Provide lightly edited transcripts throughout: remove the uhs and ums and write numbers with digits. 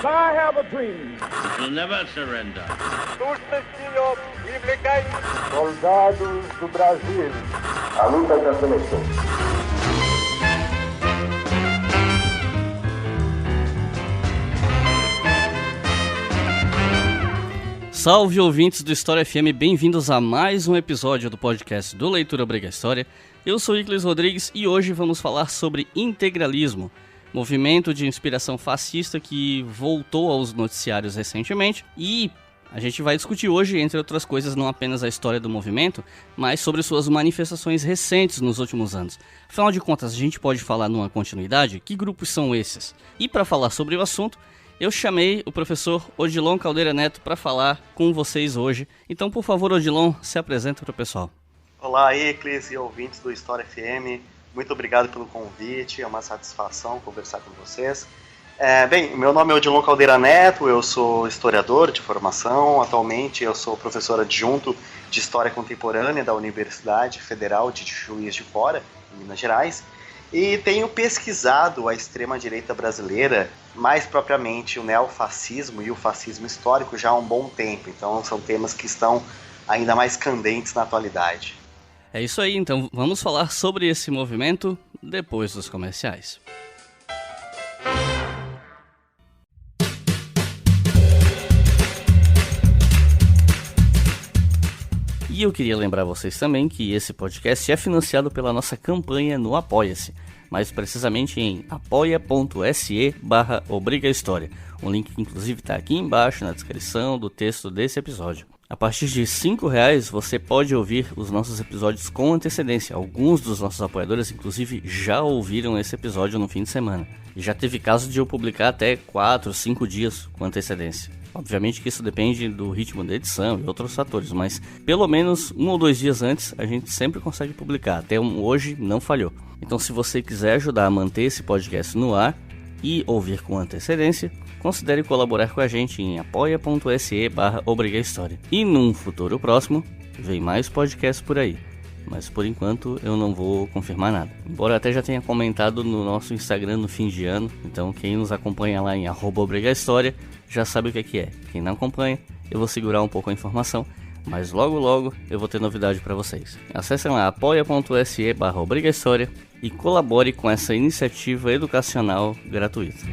I have a dream. We'll never surrender. Soldados do Brasil. A luta da seleção. Salve, ouvintes do História FM, bem-vindos a mais um episódio do podcast do Leitura Obriga História. Eu sou Iclis Rodrigues e hoje vamos falar sobre integralismo, movimento de inspiração fascista que voltou aos noticiários recentemente, e a gente vai discutir hoje, entre outras coisas, não apenas a história do movimento, mas sobre suas manifestações recentes nos últimos anos. Afinal de contas, a gente pode falar numa continuidade? Que grupos são esses? E para falar sobre o assunto, eu chamei o professor Odilon Caldeira Neto para falar com vocês hoje. Então, por favor, Odilon, se apresenta para o pessoal. Olá, Iclis e ouvintes do História FM. Muito obrigado pelo convite, é uma satisfação conversar com vocês. Meu nome é Odilon Caldeira Neto, eu sou historiador de formação. Atualmente eu sou professor adjunto de História Contemporânea da Universidade Federal de Juiz de Fora, em Minas Gerais. E tenho pesquisado a extrema-direita brasileira, mais propriamente o neofascismo e o fascismo histórico, já há um bom tempo. Então são temas que estão ainda mais candentes na atualidade. É isso aí, então vamos falar sobre esse movimento depois dos comerciais. E eu queria lembrar vocês também que esse podcast é financiado pela nossa campanha no Apoia-se, mais precisamente em apoia.se/obrigahistoria. O link inclusive está aqui embaixo na descrição do texto desse episódio. A partir de R$5 você pode ouvir os nossos episódios com antecedência. Alguns dos nossos apoiadores inclusive já ouviram esse episódio no fim de semana. E já teve caso de eu publicar até 4, 5 dias com antecedência. Obviamente que isso depende do ritmo da edição e outros fatores, mas pelo menos 1 ou 2 dias antes a gente sempre consegue publicar. Até hoje não falhou. Então, se você quiser ajudar a manter esse podcast no ar e ouvir com antecedência, considere colaborar com a gente em apoia.se/obrigahistoria. E num futuro próximo, vem mais podcasts por aí. Mas por enquanto eu não vou confirmar nada. Embora até já tenha comentado no nosso Instagram no fim de ano. Então quem nos acompanha lá em @obrigahistoria já sabe o que é. Quem não acompanha, eu vou segurar um pouco a informação, mas logo eu vou ter novidade para vocês. Acessem lá apoia.se/obrigahistoria e colabore com essa iniciativa educacional gratuita.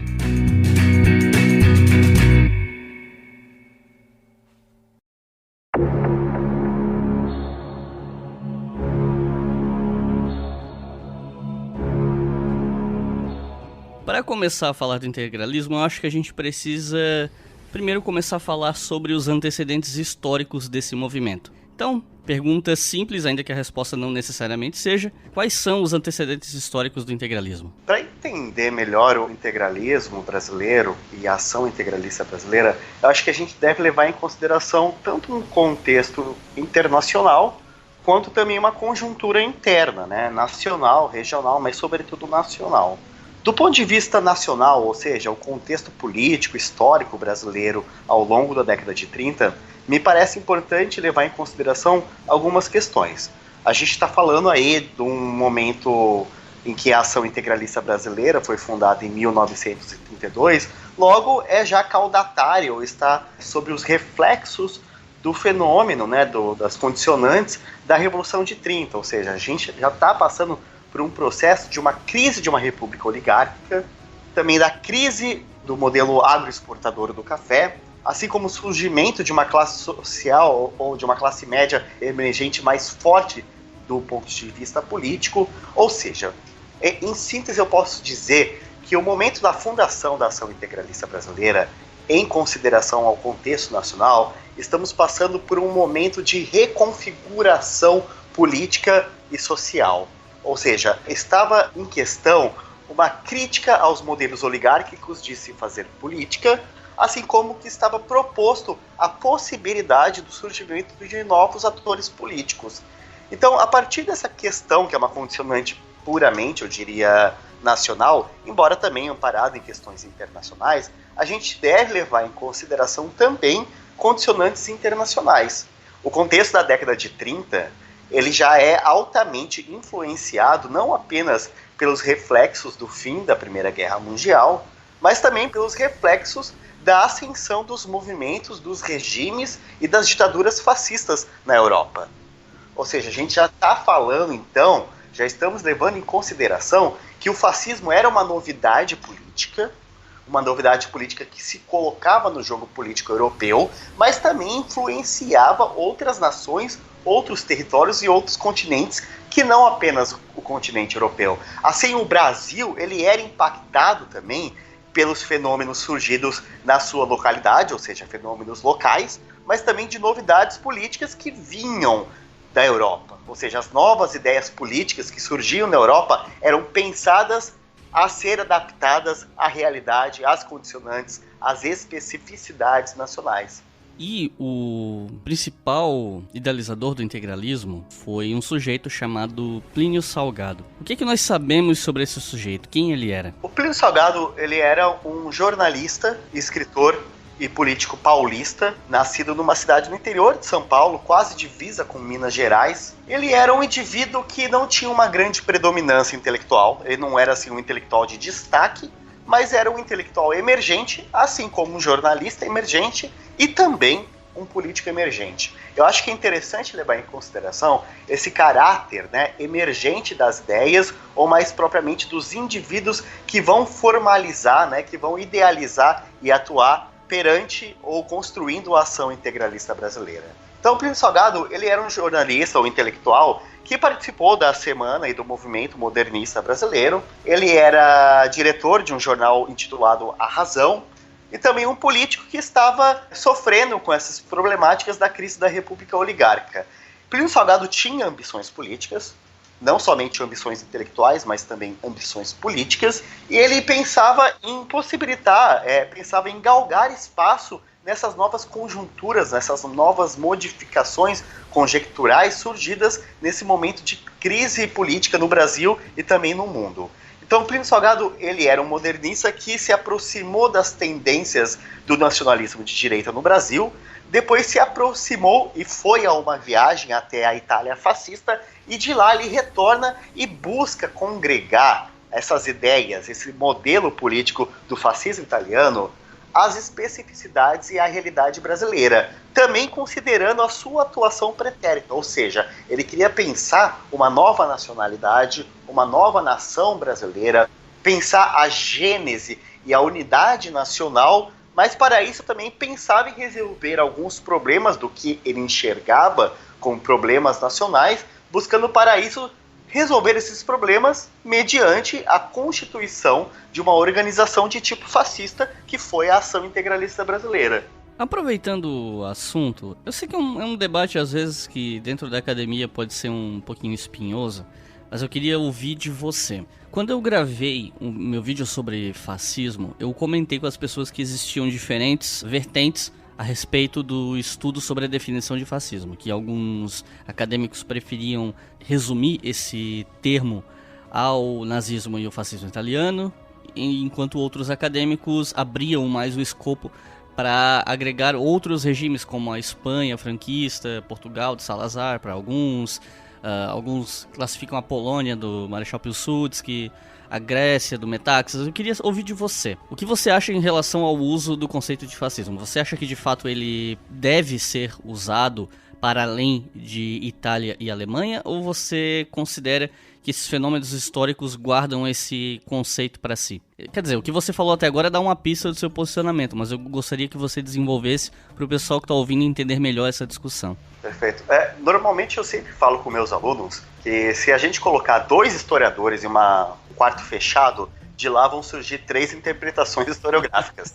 Para começar a falar do integralismo, eu acho que a gente precisa primeiro começar a falar sobre os antecedentes históricos desse movimento. Então, pergunta simples, ainda que a resposta não necessariamente seja: quais são os antecedentes históricos do integralismo? Para entender melhor o integralismo brasileiro e a ação integralista brasileira, eu acho que a gente deve levar em consideração tanto um contexto internacional, quanto também uma conjuntura interna, né? Nacional, regional, mas sobretudo nacional. Do ponto de vista nacional, ou seja, o contexto político, histórico brasileiro ao longo da década de 30, me parece importante levar em consideração algumas questões. A gente está falando aí de um momento em que a ação integralista brasileira foi fundada em 1932, logo é já caudatário, está sobre os reflexos do fenômeno, né, das condicionantes da Revolução de 30, ou seja, a gente já está passando por um processo de uma crise de uma república oligárquica, também da crise do modelo agroexportador do café, assim como o surgimento de uma classe social ou de uma classe média emergente mais forte do ponto de vista político. Ou seja, em síntese eu posso dizer que o momento da fundação da ação integralista brasileira, em consideração ao contexto nacional, estamos passando por um momento de reconfiguração política e social. Ou seja, estava em questão uma crítica aos modelos oligárquicos de se fazer política, assim como que estava proposto a possibilidade do surgimento de novos atores políticos. Então, a partir dessa questão, que é uma condicionante puramente, eu diria, nacional, embora também amparada em questões internacionais, a gente deve levar em consideração também condicionantes internacionais. O contexto da década de 30, ele já é altamente influenciado não apenas pelos reflexos do fim da Primeira Guerra Mundial, mas também pelos reflexos da ascensão dos movimentos, dos regimes e das ditaduras fascistas na Europa. Ou seja, a gente já está falando, então, já estamos levando em consideração que o fascismo era uma novidade política que se colocava no jogo político europeu, mas também influenciava outras nações, outros territórios e outros continentes, que não apenas o continente europeu. Assim, o Brasil ele era impactado também pelos fenômenos surgidos na sua localidade, ou seja, fenômenos locais, mas também de novidades políticas que vinham da Europa. Ou seja, as novas ideias políticas que surgiam na Europa eram pensadas a ser adaptadas à realidade, às condicionantes, às especificidades nacionais. E o principal idealizador do integralismo foi um sujeito chamado Plínio Salgado. O que nós sabemos sobre esse sujeito? Quem ele era? O Plínio Salgado ele era um jornalista, escritor e político paulista, nascido numa cidade no interior de São Paulo, quase divisa com Minas Gerais. Ele era um indivíduo que não tinha uma grande predominância intelectual, ele não era assim um intelectual de destaque, mas era um intelectual emergente, assim como um jornalista emergente e também um político emergente. Eu acho que é interessante levar em consideração esse caráter, emergente das ideias, ou mais propriamente dos indivíduos que vão formalizar, que vão idealizar e atuar perante ou construindo a ação integralista brasileira. Então, Plínio Salgado, ele era um jornalista ou intelectual que participou da semana e do movimento modernista brasileiro. Ele era diretor de um jornal intitulado A Razão e também um político que estava sofrendo com essas problemáticas da crise da República Oligárquica. Plínio Salgado tinha ambições políticas, não somente ambições intelectuais, mas também ambições políticas, e ele pensava em possibilitar, pensava em galgar espaço nessas novas conjunturas, nessas novas modificações conjecturais surgidas nesse momento de crise política no Brasil e também no mundo. Então, Plínio Salgado ele era um modernista que se aproximou das tendências do nacionalismo de direita no Brasil, depois se aproximou e foi a uma viagem até a Itália fascista, e de lá ele retorna e busca congregar essas ideias, esse modelo político do fascismo italiano, às especificidades e à realidade brasileira, também considerando a sua atuação pretérita, ou seja, ele queria pensar uma nova nacionalidade, uma nova nação brasileira, pensar a gênese e a unidade nacional, mas para isso também pensava em resolver alguns problemas do que ele enxergava como problemas nacionais, buscando para isso resolver esses problemas mediante a constituição de uma organização de tipo fascista, que foi a Ação Integralista Brasileira. Aproveitando o assunto, eu sei que é um debate às vezes que dentro da academia pode ser um pouquinho espinhoso, mas eu queria ouvir de você. Quando eu gravei o meu vídeo sobre fascismo, eu comentei com as pessoas que existiam diferentes vertentes a respeito do estudo sobre a definição de fascismo, que alguns acadêmicos preferiam resumir esse termo ao nazismo e ao fascismo italiano, enquanto outros acadêmicos abriam mais o escopo para agregar outros regimes, como a Espanha franquista, Portugal de Salazar, para alguns classificam a Polônia do Marechal Piłsudski, a Grécia do Metaxas. Eu queria ouvir de você. O que você acha em relação ao uso do conceito de fascismo? Você acha que de fato ele deve ser usado para além de Itália e Alemanha? Ou você considera que esses fenômenos históricos guardam esse conceito para si? Quer dizer, o que você falou até agora dá uma pista do seu posicionamento, mas eu gostaria que você desenvolvesse para o pessoal que está ouvindo entender melhor essa discussão. Perfeito. Normalmente eu sempre falo com meus alunos que se a gente colocar 2 historiadores em um quarto fechado, de lá vão surgir 3 interpretações historiográficas.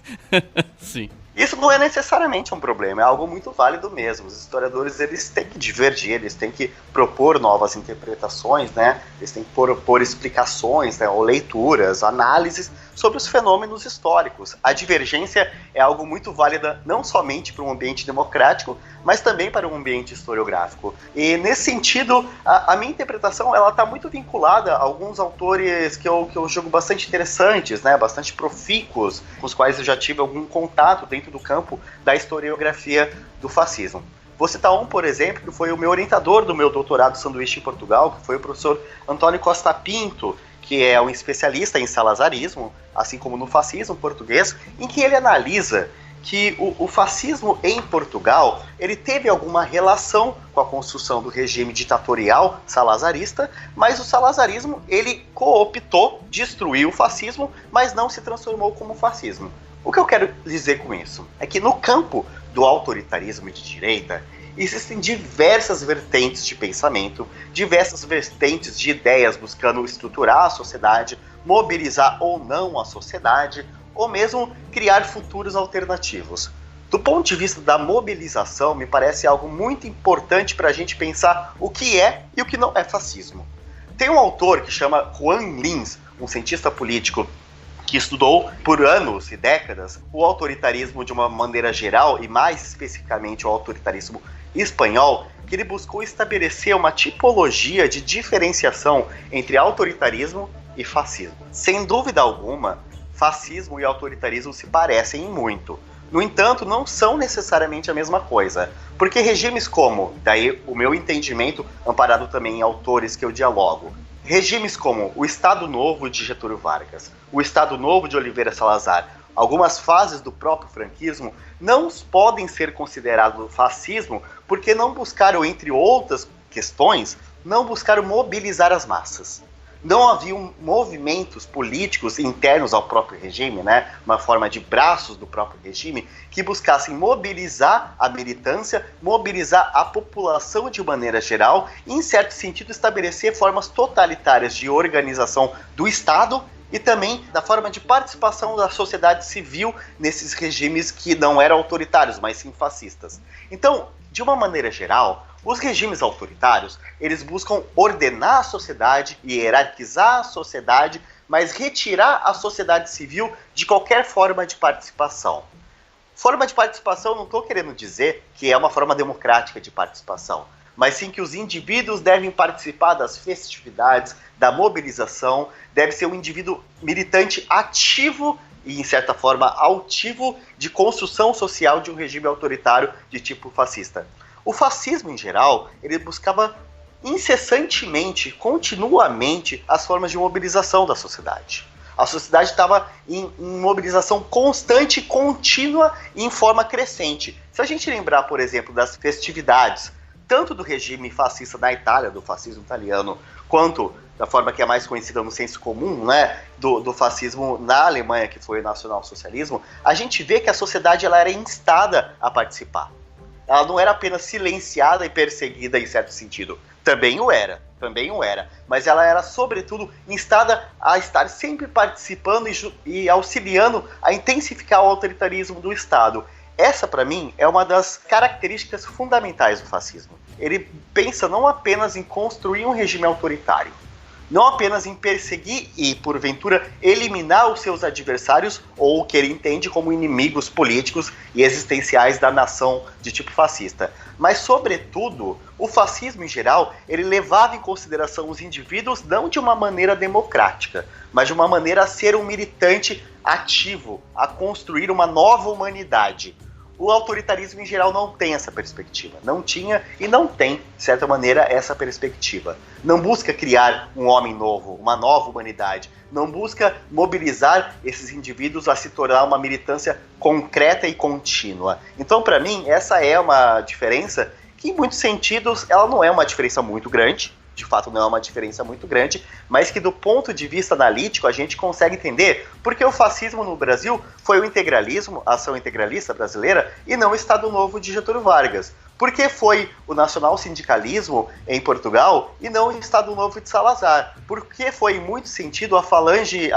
Sim. Isso não é necessariamente um problema, é algo muito válido mesmo. Os historiadores eles têm que divergir, eles têm que propor novas interpretações, eles têm que propor explicações, ou leituras, análises sobre os fenômenos históricos. A divergência é algo muito válida não somente para um ambiente democrático, mas também para um ambiente historiográfico. E nesse sentido, a minha interpretação está muito vinculada a alguns autores que eu julgo bastante interessantes, bastante profícuos, com os quais eu já tive algum contato dentro do campo da historiografia do fascismo. Vou citar um, por exemplo, que foi o meu orientador do meu doutorado sanduíche em Portugal, que foi o professor Antônio Costa Pinto, que é um especialista em salazarismo, assim como no fascismo português, em que ele analisa que o fascismo em Portugal, ele teve alguma relação com a construção do regime ditatorial salazarista, mas o salazarismo, ele cooptou, destruiu o fascismo, mas não se transformou como fascismo. O que eu quero dizer com isso é que no campo do autoritarismo de direita, existem diversas vertentes de pensamento, diversas vertentes de ideias buscando estruturar a sociedade, mobilizar ou não a sociedade, ou mesmo criar futuros alternativos. Do ponto de vista da mobilização, me parece algo muito importante para a gente pensar o que é e o que não é fascismo. Tem um autor que chama Juan Lins, um cientista político que estudou por anos e décadas o autoritarismo de uma maneira geral e mais especificamente o autoritarismo espanhol, que ele buscou estabelecer uma tipologia de diferenciação entre autoritarismo e fascismo. Sem dúvida alguma, fascismo e autoritarismo se parecem muito. No entanto, não são necessariamente a mesma coisa. Porque regimes como, daí o meu entendimento, amparado também em autores que eu dialogo, regimes como o Estado Novo de Getúlio Vargas, o Estado Novo de Oliveira Salazar, algumas fases do próprio franquismo, não podem ser considerados fascismo porque não buscaram, entre outras questões, não buscaram mobilizar as massas. Não haviam movimentos políticos internos ao próprio regime, né? Uma forma de braços do próprio regime, que buscassem mobilizar a militância, mobilizar a população de maneira geral e, em certo sentido, estabelecer formas totalitárias de organização do Estado e também da forma de participação da sociedade civil nesses regimes que não eram autoritários, mas sim fascistas. Então, de uma maneira geral, os regimes autoritários, eles buscam ordenar a sociedade e hierarquizar a sociedade, mas retirar a sociedade civil de qualquer forma de participação. Forma de participação, não estou querendo dizer que é uma forma democrática de participação, mas sim que os indivíduos devem participar das festividades, da mobilização, deve ser um indivíduo militante ativo e, em certa forma, altivo de construção social de um regime autoritário de tipo fascista. O fascismo, em geral, ele buscava incessantemente, continuamente, as formas de mobilização da sociedade. A sociedade estava em mobilização constante, contínua e em forma crescente. Se a gente lembrar, por exemplo, das festividades, tanto do regime fascista na Itália, do fascismo italiano, quanto da forma que é mais conhecida no senso comum, né, do fascismo na Alemanha, que foi o nacionalsocialismo, a gente vê que a sociedade ela era instada a participar. Ela não era apenas silenciada e perseguida em certo sentido. Também o era. Mas ela era, sobretudo, instada a estar sempre participando e auxiliando a intensificar o autoritarismo do Estado. Essa, para mim, é uma das características fundamentais do fascismo. Ele pensa não apenas em construir um regime autoritário, não apenas em perseguir e, porventura, eliminar os seus adversários ou o que ele entende como inimigos políticos e existenciais da nação de tipo fascista. Mas, sobretudo, o fascismo em geral, ele levava em consideração os indivíduos não de uma maneira democrática, mas de uma maneira a ser um militante ativo, a construir uma nova humanidade. O autoritarismo em geral não tem essa perspectiva. Não tinha e não tem, de certa maneira, essa perspectiva. Não busca criar um homem novo, uma nova humanidade. Não busca mobilizar esses indivíduos a se tornar uma militância concreta e contínua. Então, para mim, essa é uma diferença que, em muitos sentidos, ela não é uma diferença muito grande. De fato, não é uma diferença muito grande, mas que do ponto de vista analítico a gente consegue entender porque o fascismo no Brasil foi o integralismo, a ação integralista brasileira, e não o Estado Novo de Getúlio Vargas. Porque foi o nacional-sindicalismo em Portugal e não o Estado Novo de Salazar. Porque foi, em muito sentido, a falange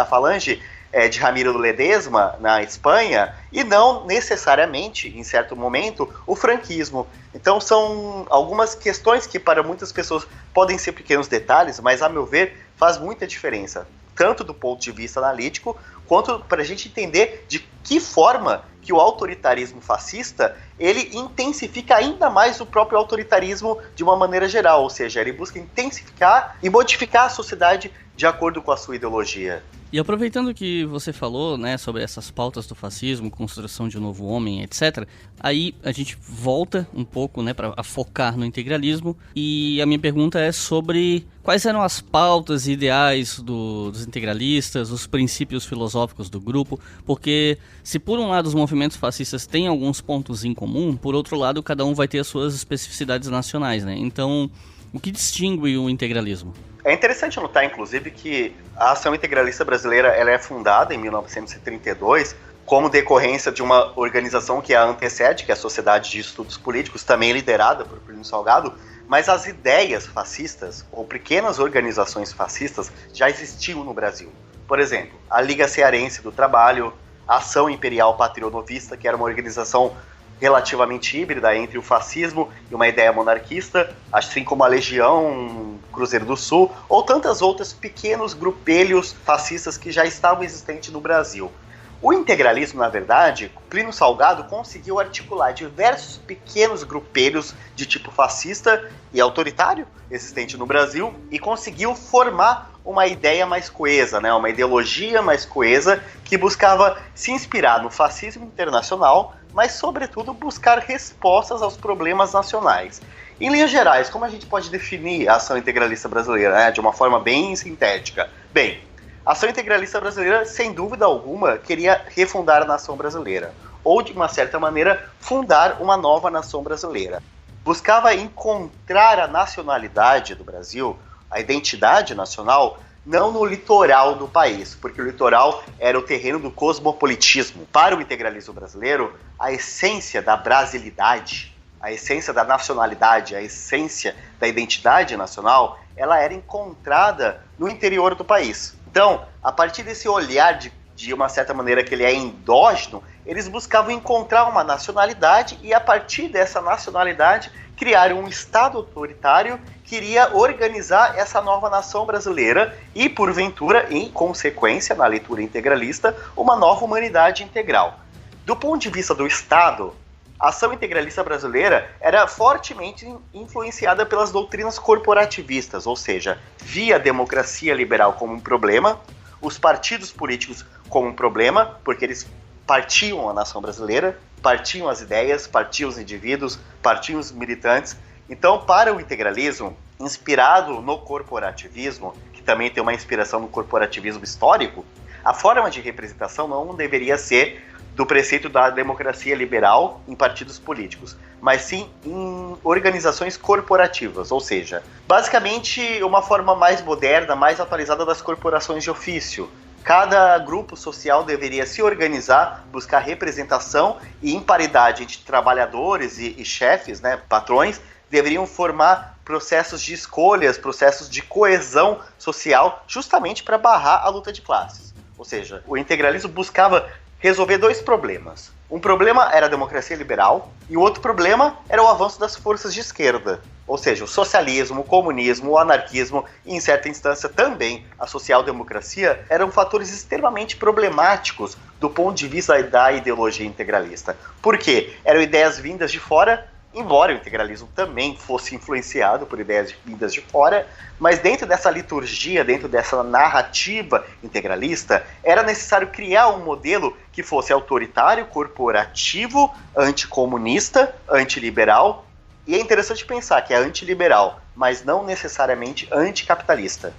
de Ramiro Ledesma na Espanha e não necessariamente, em certo momento, o franquismo. Então são algumas questões que para muitas pessoas podem ser pequenos detalhes, mas a meu ver faz muita diferença, tanto do ponto de vista analítico, quanto para a gente entender de que forma que o autoritarismo fascista ele intensifica ainda mais o próprio autoritarismo de uma maneira geral, ou seja, ele busca intensificar e modificar a sociedade de acordo com a sua ideologia. E aproveitando que você falou, né, sobre essas pautas do fascismo, construção de um novo homem, etc., aí a gente volta um pouco, né, para focar no integralismo, e a minha pergunta é sobre quais eram as pautas e ideais dos integralistas, os princípios filosóficos do grupo, porque se por um lado os movimentos fascistas têm alguns pontos em comum, por outro lado cada um vai ter as suas especificidades nacionais, né? Então, o que distingue o integralismo? É interessante notar, inclusive, que a Ação Integralista Brasileira ela é fundada em 1932 como decorrência de uma organização que a antecede, que é a Sociedade de Estudos Políticos, também liderada por Plínio Salgado, mas as ideias fascistas, ou pequenas organizações fascistas, já existiam no Brasil. Por exemplo, a Liga Cearense do Trabalho, a Ação Imperial Patrionovista, que era uma organização relativamente híbrida entre o fascismo e uma ideia monarquista, assim como a Legião Cruzeiro do Sul, ou tantas outras pequenos grupelhos fascistas que já estavam existentes no Brasil. O integralismo, na verdade, Plínio Salgado conseguiu articular diversos pequenos grupelhos de tipo fascista e autoritário existente no Brasil e conseguiu formar uma ideia mais coesa, né? Uma ideologia mais coesa que buscava se inspirar no fascismo internacional, mas, sobretudo, buscar respostas aos problemas nacionais. Em linhas gerais, como a gente pode definir a ação integralista brasileira, né, de uma forma bem sintética? Bem, a ação integralista brasileira, sem dúvida alguma, queria refundar a nação brasileira, ou, de uma certa maneira, fundar uma nova nação brasileira. Buscava encontrar a nacionalidade do Brasil, a identidade nacional, não no litoral do país, porque o litoral era o terreno do cosmopolitismo. Para o integralismo brasileiro, a essência da brasilidade, a essência da nacionalidade, a essência da identidade nacional, ela era encontrada no interior do país. Então, a partir desse olhar de uma certa maneira que ele é endógeno, eles buscavam encontrar uma nacionalidade e, a partir dessa nacionalidade, criar um Estado autoritário que iria organizar essa nova nação brasileira e, porventura, em consequência, na leitura integralista, uma nova humanidade integral. Do ponto de vista do Estado, a ação integralista brasileira era fortemente influenciada pelas doutrinas corporativistas, ou seja, via a democracia liberal como um problema, os partidos políticos como um problema, porque eles partiam a nação brasileira, partiam as ideias, partiam os indivíduos, partiam os militantes. Então, para o integralismo, inspirado no corporativismo, que também tem uma inspiração no corporativismo histórico, a forma de representação não deveria ser do preceito da democracia liberal em partidos políticos, mas sim em organizações corporativas, ou seja, basicamente uma forma mais moderna, mais atualizada das corporações de ofício. Cada grupo social deveria se organizar, buscar representação e, em paridade entre trabalhadores e chefes, né, patrões, deveriam formar processos de escolhas, processos de coesão social, justamente para barrar a luta de classes. Ou seja, o integralismo buscava resolver dois problemas. Um problema era a democracia liberal e o outro problema era o avanço das forças de esquerda. Ou seja, o socialismo, o comunismo, o anarquismo e, em certa instância, também a social-democracia eram fatores extremamente problemáticos do ponto de vista da ideologia integralista. Por quê? Eram ideias vindas de fora, embora o integralismo também fosse influenciado por ideias vindas de fora, mas dentro dessa liturgia, dentro dessa narrativa integralista, era necessário criar um modelo que fosse autoritário, corporativo, anticomunista, antiliberal. E é interessante pensar que é antiliberal, mas não necessariamente anticapitalista.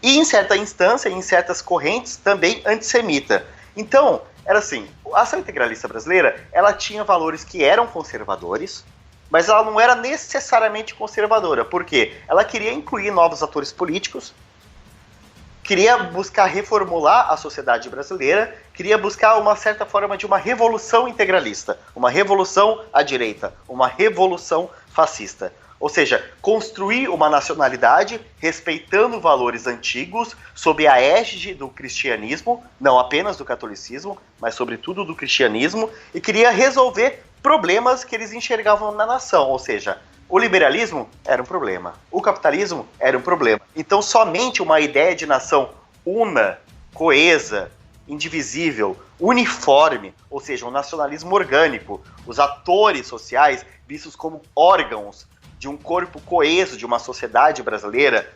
E em certa instância, em certas correntes, também antissemita. Então, era assim, a ação integralista brasileira, ela tinha valores que eram conservadores, mas ela não era necessariamente conservadora. Por quê? Ela queria incluir novos atores políticos, queria buscar reformular a sociedade brasileira, queria buscar uma certa forma de uma revolução integralista, uma revolução à direita, uma revolução fascista. Ou seja, construir uma nacionalidade respeitando valores antigos, sob a égide do cristianismo, não apenas do catolicismo, mas sobretudo do cristianismo, e queria resolver problemas que eles enxergavam na nação, ou seja, o liberalismo era um problema, o capitalismo era um problema. Então somente uma ideia de nação una, coesa, indivisível, uniforme, ou seja, um nacionalismo orgânico, os atores sociais vistos como órgãos de um corpo coeso de uma sociedade brasileira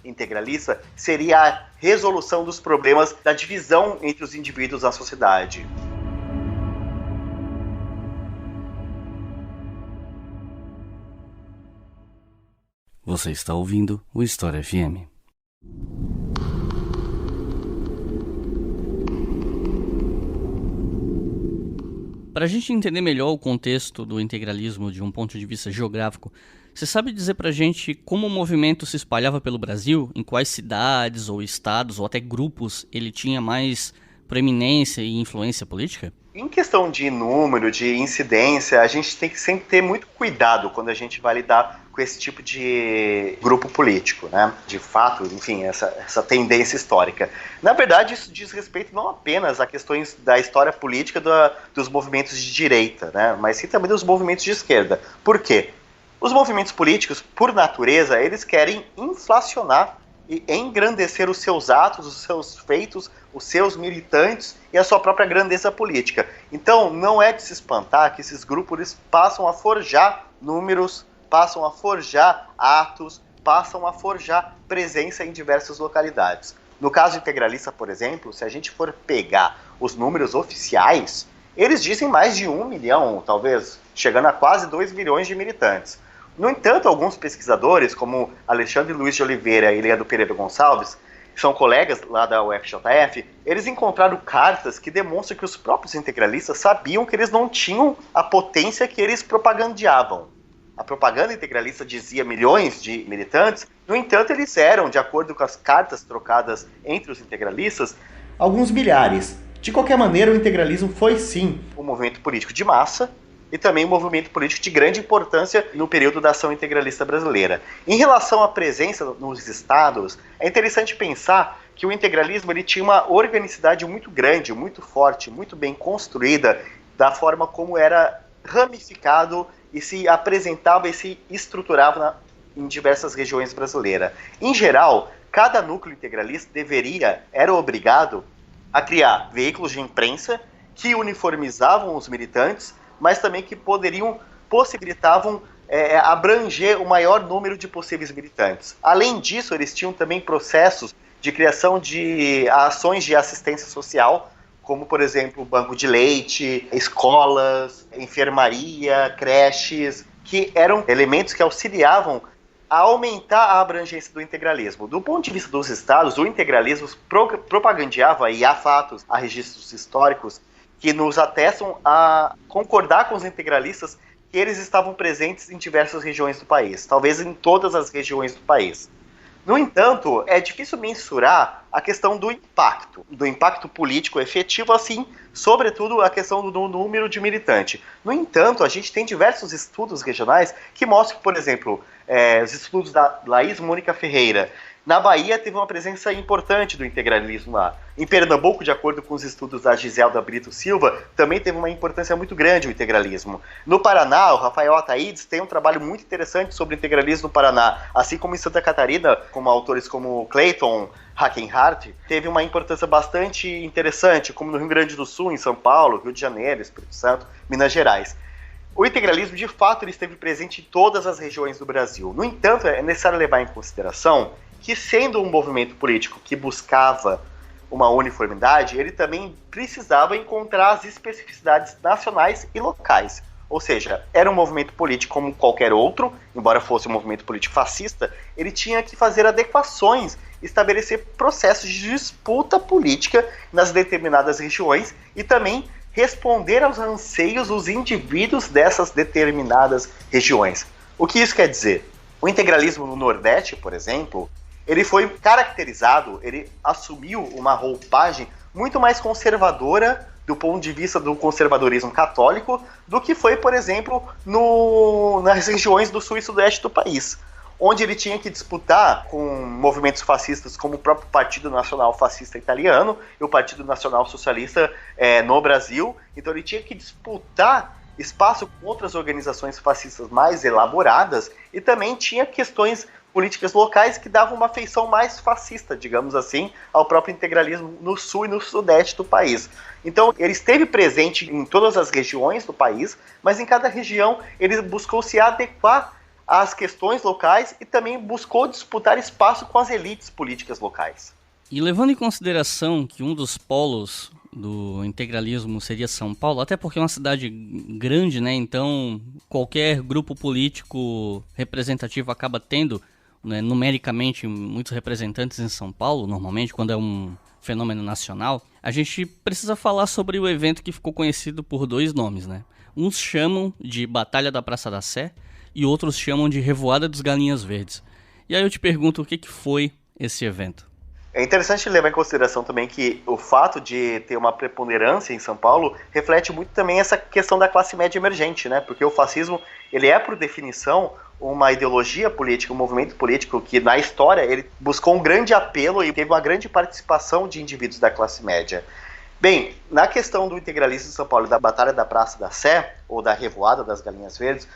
/integralista seria a resolução dos problemas da divisão entre os indivíduos na sociedade. Você está ouvindo o História FM. Para a gente entender melhor o contexto do integralismo de um ponto de vista geográfico, você sabe dizer para a gente como o movimento se espalhava pelo Brasil? Em quais cidades ou estados ou até grupos ele tinha mais proeminência e influência política? Em questão de número, de incidência, a gente tem que sempre ter muito cuidado quando a gente vai lidar com esse tipo de grupo político, né? De fato, enfim, essa tendência histórica. Na verdade, isso diz respeito não apenas a questões da história política dos movimentos de direita, né? Mas sim também dos movimentos de esquerda. Por quê? Os movimentos políticos, por natureza, eles querem inflacionar e engrandecer os seus atos, os seus feitos, os seus militantes e a sua própria grandeza política. Então, não é de se espantar que esses grupos passam a forjar números, passam a forjar atos, passam a forjar presença em diversas localidades. No caso integralista, por exemplo, se a gente for pegar os números oficiais, eles dizem mais de 1 milhão, talvez chegando a quase 2 milhões de militantes. No entanto, alguns pesquisadores, como Alexandre Luiz de Oliveira e Leandro Pereira Gonçalves, que são colegas lá da UFJF, eles encontraram cartas que demonstram que os próprios integralistas sabiam que eles não tinham a potência que eles propagandeavam. A propaganda integralista dizia milhões de militantes, no entanto, eles eram, de acordo com as cartas trocadas entre os integralistas, alguns milhares. De qualquer maneira, o integralismo foi sim um movimento político de massa, e também um movimento político de grande importância no período da ação integralista brasileira. Em relação à presença nos estados, é interessante pensar que o integralismo ele tinha uma organicidade muito grande, muito forte, muito bem construída, da forma como era ramificado e se apresentava e se estruturava em diversas regiões brasileiras. Em geral, cada núcleo integralista era obrigado a criar veículos de imprensa que uniformizavam os militantes, mas também que possibilitavam abranger o maior número de possíveis militantes. Além disso, eles tinham também processos de criação de ações de assistência social, como, por exemplo, banco de leite, escolas, enfermaria, creches, que eram elementos que auxiliavam a aumentar a abrangência do integralismo. Do ponto de vista dos estados, o integralismo propagandeava, e há fatos, há registros históricos, que nos atestam a concordar com os integralistas que eles estavam presentes em diversas regiões do país, talvez em todas as regiões do país. No entanto, é difícil mensurar a questão do impacto político efetivo, assim, sobretudo a questão do número de militantes. No entanto, a gente tem diversos estudos regionais que mostram, por exemplo, os estudos da Laís Mônica Ferreira. Na Bahia teve uma presença importante do integralismo lá. Em Pernambuco, de acordo com os estudos da Giselda Brito Silva, também teve uma importância muito grande o integralismo. No Paraná, o Rafael Ataídes tem um trabalho muito interessante sobre o integralismo no Paraná, assim como em Santa Catarina, com autores como Clayton Hackenhart, teve uma importância bastante interessante, como no Rio Grande do Sul, em São Paulo, Rio de Janeiro, Espírito Santo, Minas Gerais. O integralismo, de fato, ele esteve presente em todas as regiões do Brasil. No entanto, é necessário levar em consideração que, sendo um movimento político que buscava uma uniformidade, ele também precisava encontrar as especificidades nacionais e locais. Ou seja, era um movimento político como qualquer outro, embora fosse um movimento político fascista, ele tinha que fazer adequações, estabelecer processos de disputa política nas determinadas regiões e também responder aos anseios dos indivíduos dessas determinadas regiões. O que isso quer dizer? O integralismo no Nordeste, por exemplo, ele foi caracterizado, ele assumiu uma roupagem muito mais conservadora do ponto de vista do conservadorismo católico do que foi, por exemplo, nas regiões do sul e sudeste do país, onde ele tinha que disputar com movimentos fascistas como o próprio Partido Nacional Fascista Italiano e o Partido Nacional Socialista no Brasil. Então ele tinha que disputar espaço com outras organizações fascistas mais elaboradas e também tinha questões políticas locais que davam uma feição mais fascista, digamos assim, ao próprio integralismo no sul e no sudeste do país. Então, ele esteve presente em todas as regiões do país, mas em cada região ele buscou se adequar às questões locais e também buscou disputar espaço com as elites políticas locais. E levando em consideração que um dos polos do integralismo seria São Paulo, até porque é uma cidade grande, né? Então qualquer grupo político representativo acaba tendo, né, numericamente muitos representantes em São Paulo, normalmente, quando é um fenômeno nacional. A gente precisa falar sobre o evento que ficou conhecido por dois nomes, né? Uns chamam de Batalha da Praça da Sé e outros chamam de Revoada dos Galinhas Verdes. E aí eu te pergunto, o que foi esse evento? É interessante levar em consideração também que o fato de ter uma preponderância em São Paulo reflete muito também essa questão da classe média emergente, né? Porque o fascismo, ele é, por definição, uma ideologia política, um movimento político que, na história, ele buscou um grande apelo e teve uma grande participação de indivíduos da classe média. Bem, na questão do integralismo em São Paulo, da Batalha da Praça da Sé, ou da Revoada das Galinhas Verdes,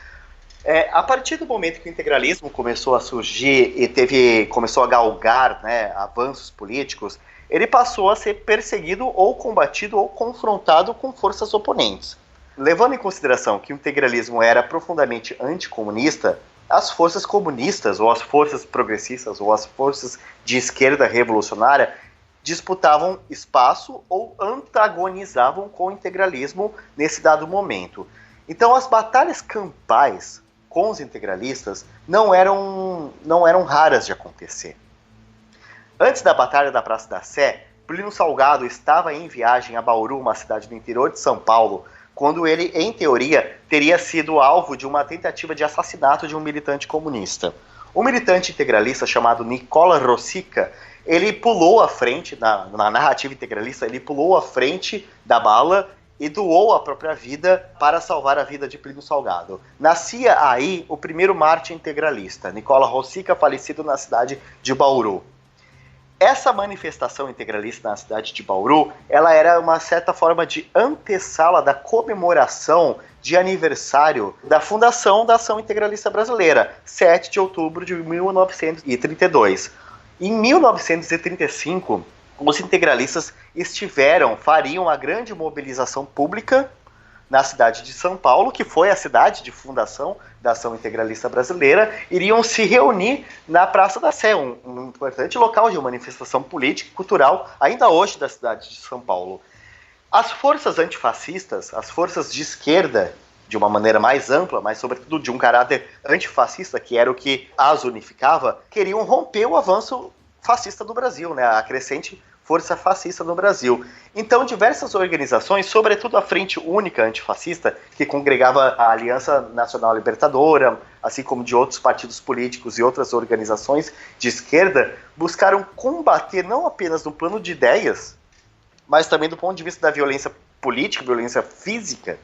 a partir do momento que o integralismo começou a surgir e começou a galgar, né, avanços políticos, ele passou a ser perseguido ou combatido ou confrontado com forças oponentes. Levando em consideração que o integralismo era profundamente anticomunista, as forças comunistas, ou as forças progressistas, ou as forças de esquerda revolucionária disputavam espaço ou antagonizavam com o integralismo nesse dado momento. Então as batalhas campais com os integralistas não eram raras de acontecer. Antes da Batalha da Praça da Sé, Plínio Salgado estava em viagem a Bauru, uma cidade do interior de São Paulo, quando ele, em teoria, teria sido alvo de uma tentativa de assassinato de um militante comunista. Um militante integralista chamado Nicola Rosica, ele pulou à frente, na narrativa integralista, ele pulou à frente da bala e doou a própria vida para salvar a vida de Plínio Salgado. Nascia aí o primeiro mártir integralista, Nicola Rosica, falecido na cidade de Bauru. Essa manifestação integralista na cidade de Bauru, ela era uma certa forma de antessala da comemoração de aniversário da fundação da Ação Integralista Brasileira, 7 de outubro de 1932. Em 1935, os integralistas fariam uma grande mobilização pública na cidade de São Paulo, que foi a cidade de fundação da Ação Integralista Brasileira, iriam se reunir na Praça da Sé, um importante local de manifestação política e cultural, ainda hoje da cidade de São Paulo. As forças antifascistas, as forças de esquerda, de uma maneira mais ampla, mas sobretudo de um caráter antifascista, que era o que as unificava, queriam romper o avanço fascista do Brasil, né? A crescente força fascista no Brasil. Então, diversas organizações, sobretudo a Frente Única Antifascista, que congregava a Aliança Nacional Libertadora, assim como de outros partidos políticos e outras organizações de esquerda, buscaram combater não apenas no plano de ideias, mas também do ponto de vista da violência política, violência física,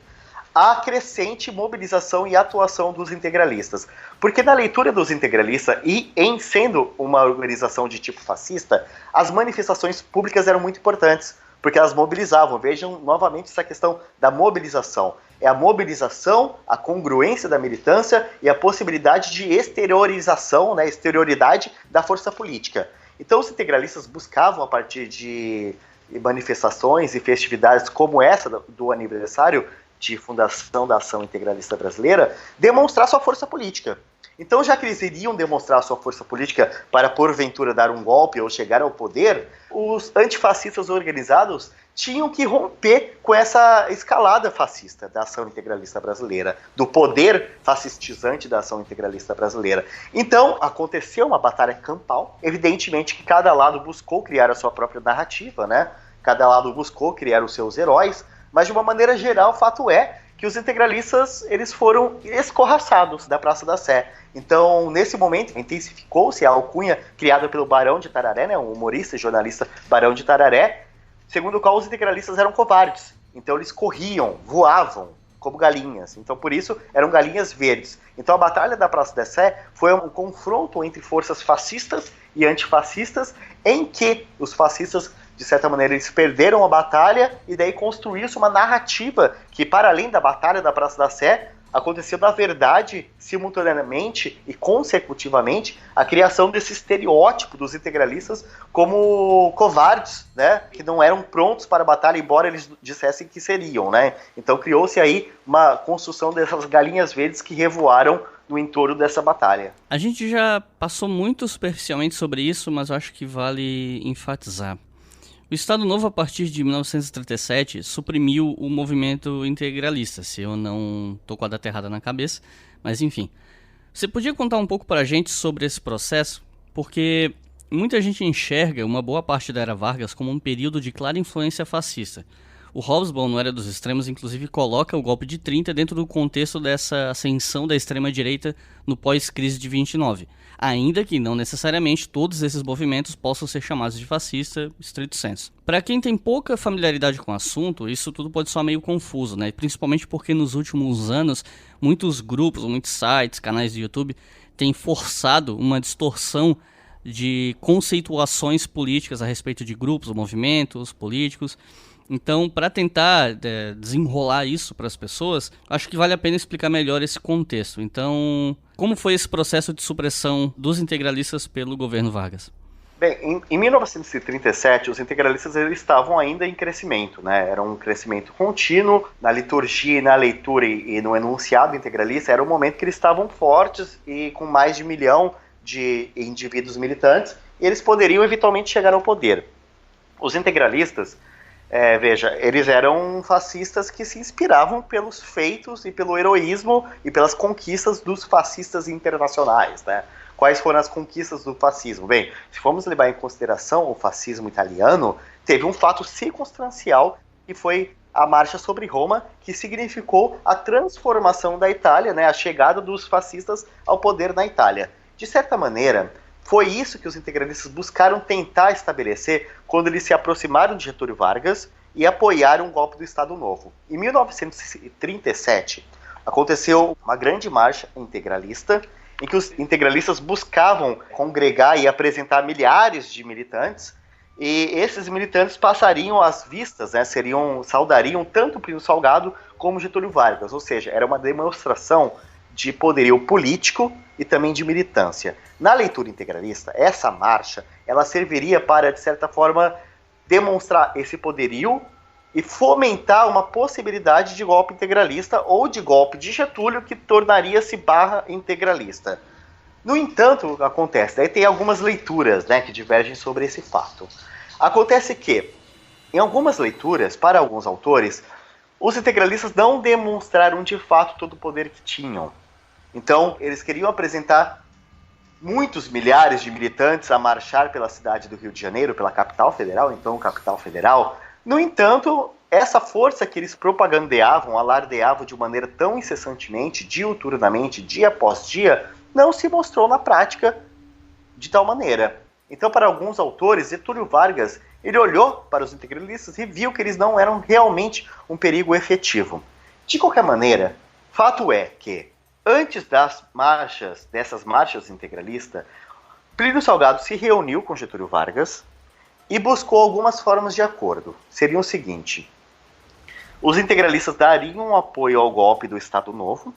a crescente mobilização e atuação dos integralistas. Porque na leitura dos integralistas, e em sendo uma organização de tipo fascista, as manifestações públicas eram muito importantes, porque elas mobilizavam. Vejam novamente essa questão da mobilização. É a mobilização, a congruência da militância e a possibilidade de exteriorização, né, exterioridade da força política. Então os integralistas buscavam, a partir de manifestações e festividades como essa do aniversário de fundação da Ação Integralista Brasileira, demonstrar sua força política. Então, já que eles iriam demonstrar sua força política para, porventura, dar um golpe ou chegar ao poder, os antifascistas organizados tinham que romper com essa escalada fascista da Ação Integralista Brasileira, do poder fascistizante da Ação Integralista Brasileira. Então, aconteceu uma batalha campal. Evidentemente que cada lado buscou criar a sua própria narrativa, né? Cada lado buscou criar os seus heróis, mas de uma maneira geral, o fato é que os integralistas eles foram escorraçados da Praça da Sé. Então, nesse momento, intensificou-se a alcunha criada pelo Barão de Tararé, né, um humorista e jornalista Barão de Tararé, segundo o qual os integralistas eram covardes. Então, eles corriam, voavam como galinhas. Então, por isso, eram galinhas verdes. Então, a Batalha da Praça da Sé foi um confronto entre forças fascistas e antifascistas, em que os fascistas, de certa maneira, eles perderam a batalha e daí construiu-se uma narrativa que, para além da Batalha da Praça da Sé, aconteceu, na verdade, simultaneamente e consecutivamente, a criação desse estereótipo dos integralistas como covardes, né, que não eram prontos para a batalha, embora eles dissessem que seriam, né. Então criou-se aí uma construção dessas galinhas verdes que revoaram no entorno dessa batalha. A gente já passou muito superficialmente sobre isso, mas eu acho que vale enfatizar. O Estado Novo, a partir de 1937, suprimiu o movimento integralista, se eu não estou com a data errada na cabeça, mas enfim. Você podia contar um pouco para a gente sobre esse processo? Porque muita gente enxerga uma boa parte da Era Vargas como um período de clara influência fascista. O Hobsbawm, no Era dos Extremos, inclusive coloca o golpe de 30 dentro do contexto dessa ascensão da extrema-direita no pós-crise de 29, ainda que não necessariamente todos esses movimentos possam ser chamados de fascista, estrito sensu. Para quem tem pouca familiaridade com o assunto, isso tudo pode soar meio confuso, né? Principalmente porque nos últimos anos, muitos grupos, muitos sites, canais de YouTube têm forçado uma distorção de conceituações políticas a respeito de grupos, movimentos políticos. Então, para tentar desenrolar isso para as pessoas, acho que vale a pena explicar melhor esse contexto. Então, como foi esse processo de supressão dos integralistas pelo governo Vargas? Bem, em 1937, os integralistas eles estavam ainda em crescimento, né? Era um crescimento contínuo na liturgia, na leitura e no enunciado integralista. Era um momento que eles estavam fortes e com mais de 1 milhão de indivíduos militantes, e eles poderiam eventualmente chegar ao poder. Os integralistas, veja, eles eram fascistas que se inspiravam pelos feitos e pelo heroísmo e pelas conquistas dos fascistas internacionais, né? Quais foram as conquistas do fascismo? Bem, se formos levar em consideração o fascismo italiano, teve um fato circunstancial que foi a Marcha sobre Roma, que significou a transformação da Itália, né? A chegada dos fascistas ao poder na Itália. De certa maneira, foi isso que os integralistas buscaram tentar estabelecer quando eles se aproximaram de Getúlio Vargas e apoiaram o golpe do Estado Novo. Em 1937, aconteceu uma grande marcha integralista, em que os integralistas buscavam congregar e apresentar milhares de militantes, e esses militantes passariam as vistas, né, saudariam tanto o Plínio Salgado como Getúlio Vargas, ou seja, era uma demonstração de poderio político e também de militância. Na leitura integralista, essa marcha, ela serviria para, de certa forma, demonstrar esse poderio e fomentar uma possibilidade de golpe integralista ou de golpe de Getúlio que tornaria-se barra integralista. No entanto, acontece, daí tem algumas leituras, né, que divergem sobre esse fato. Acontece que, em algumas leituras, para alguns autores, os integralistas não demonstraram de fato todo o poder que tinham. Então, eles queriam apresentar muitos milhares de militantes a marchar pela cidade do Rio de Janeiro, pela capital federal, então capital federal. No entanto, essa força que eles propagandeavam, alardeavam de maneira tão incessantemente, diuturnamente, dia após dia, não se mostrou na prática de tal maneira. Então, para alguns autores, Getúlio Vargas, ele olhou para os integralistas e viu que eles não eram realmente um perigo efetivo. De qualquer maneira, fato é que, antes dessas marchas integralistas, Plínio Salgado se reuniu com Getúlio Vargas e buscou algumas formas de acordo. Seria o seguinte: os integralistas dariam um apoio ao golpe do Estado Novo.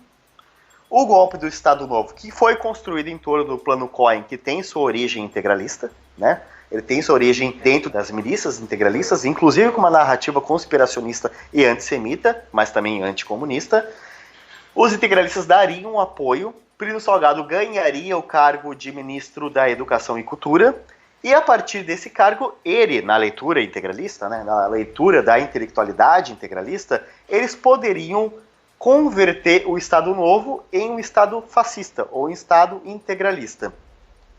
O golpe do Estado Novo, que foi construído em torno do Plano Cohen, que tem sua origem integralista, né? Ele tem sua origem dentro das milícias integralistas, inclusive com uma narrativa conspiracionista e antissemita, mas também anticomunista. Os integralistas dariam um apoio, Plínio Salgado ganharia o cargo de ministro da Educação e Cultura, e a partir desse cargo, ele, na leitura integralista, né, na leitura da intelectualidade integralista, eles poderiam converter o Estado Novo em um Estado fascista, ou em Estado integralista.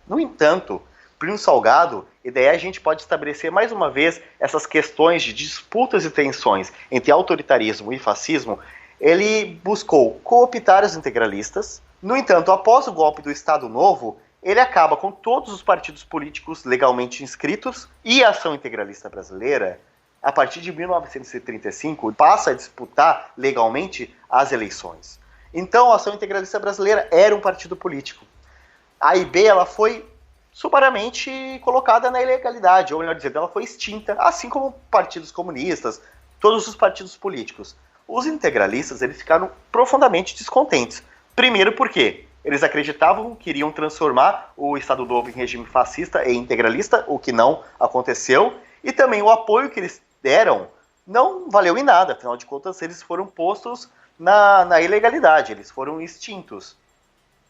No entanto, Plínio Salgado, e daí a gente pode estabelecer mais uma vez essas questões de disputas e tensões entre autoritarismo e fascismo, ele buscou cooptar os integralistas. No entanto, após o golpe do Estado Novo, ele acaba com todos os partidos políticos legalmente inscritos e a Ação Integralista Brasileira, a partir de 1935, passa a disputar legalmente as eleições. Então, a Ação Integralista Brasileira era um partido político. A AIB, ela foi sumariamente colocada na ilegalidade, ou melhor dizendo, ela foi extinta, assim como partidos comunistas, todos os partidos políticos. Os integralistas, eles ficaram profundamente descontentes. Primeiro porque eles acreditavam que iriam transformar o Estado Novo em regime fascista e integralista, o que não aconteceu, e também o apoio que eles deram não valeu em nada, afinal de contas eles foram postos na ilegalidade, eles foram extintos.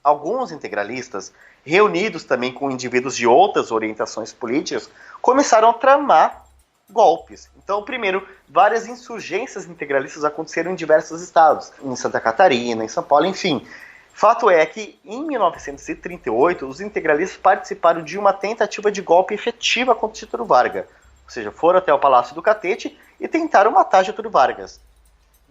alguns integralistas, reunidos também com indivíduos de outras orientações políticas, começaram a tramar golpes. Então, primeiro, várias insurgências integralistas aconteceram em diversos estados, em Santa Catarina, em São Paulo, enfim. Fato é que, em 1938, os integralistas participaram de uma tentativa de golpe efetiva contra Getúlio Vargas. Ou seja, foram até o Palácio do Catete e tentaram matar Getúlio Vargas.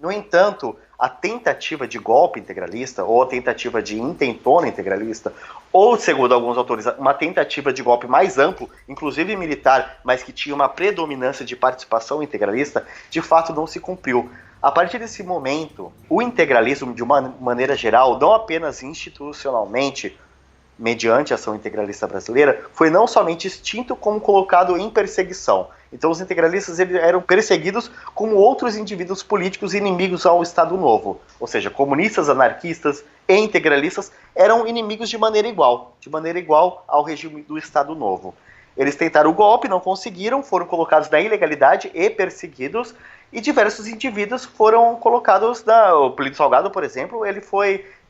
No entanto, a tentativa de golpe integralista, ou a tentativa de intentona integralista, ou, segundo alguns autores, uma tentativa de golpe mais amplo, inclusive militar, mas que tinha uma predominância de participação integralista, de fato não se cumpriu. A partir desse momento, o integralismo, de uma maneira geral, não apenas institucionalmente, mediante a ação integralista brasileira, foi não somente extinto, como colocado em perseguição. Então os integralistas eram perseguidos como outros indivíduos políticos inimigos ao Estado Novo. Ou seja, comunistas, anarquistas e integralistas eram inimigos de maneira igual ao regime do Estado Novo. Eles tentaram o golpe, não conseguiram, foram colocados na ilegalidade e perseguidos, e diversos indivíduos foram colocados o Plínio Salgado, por exemplo,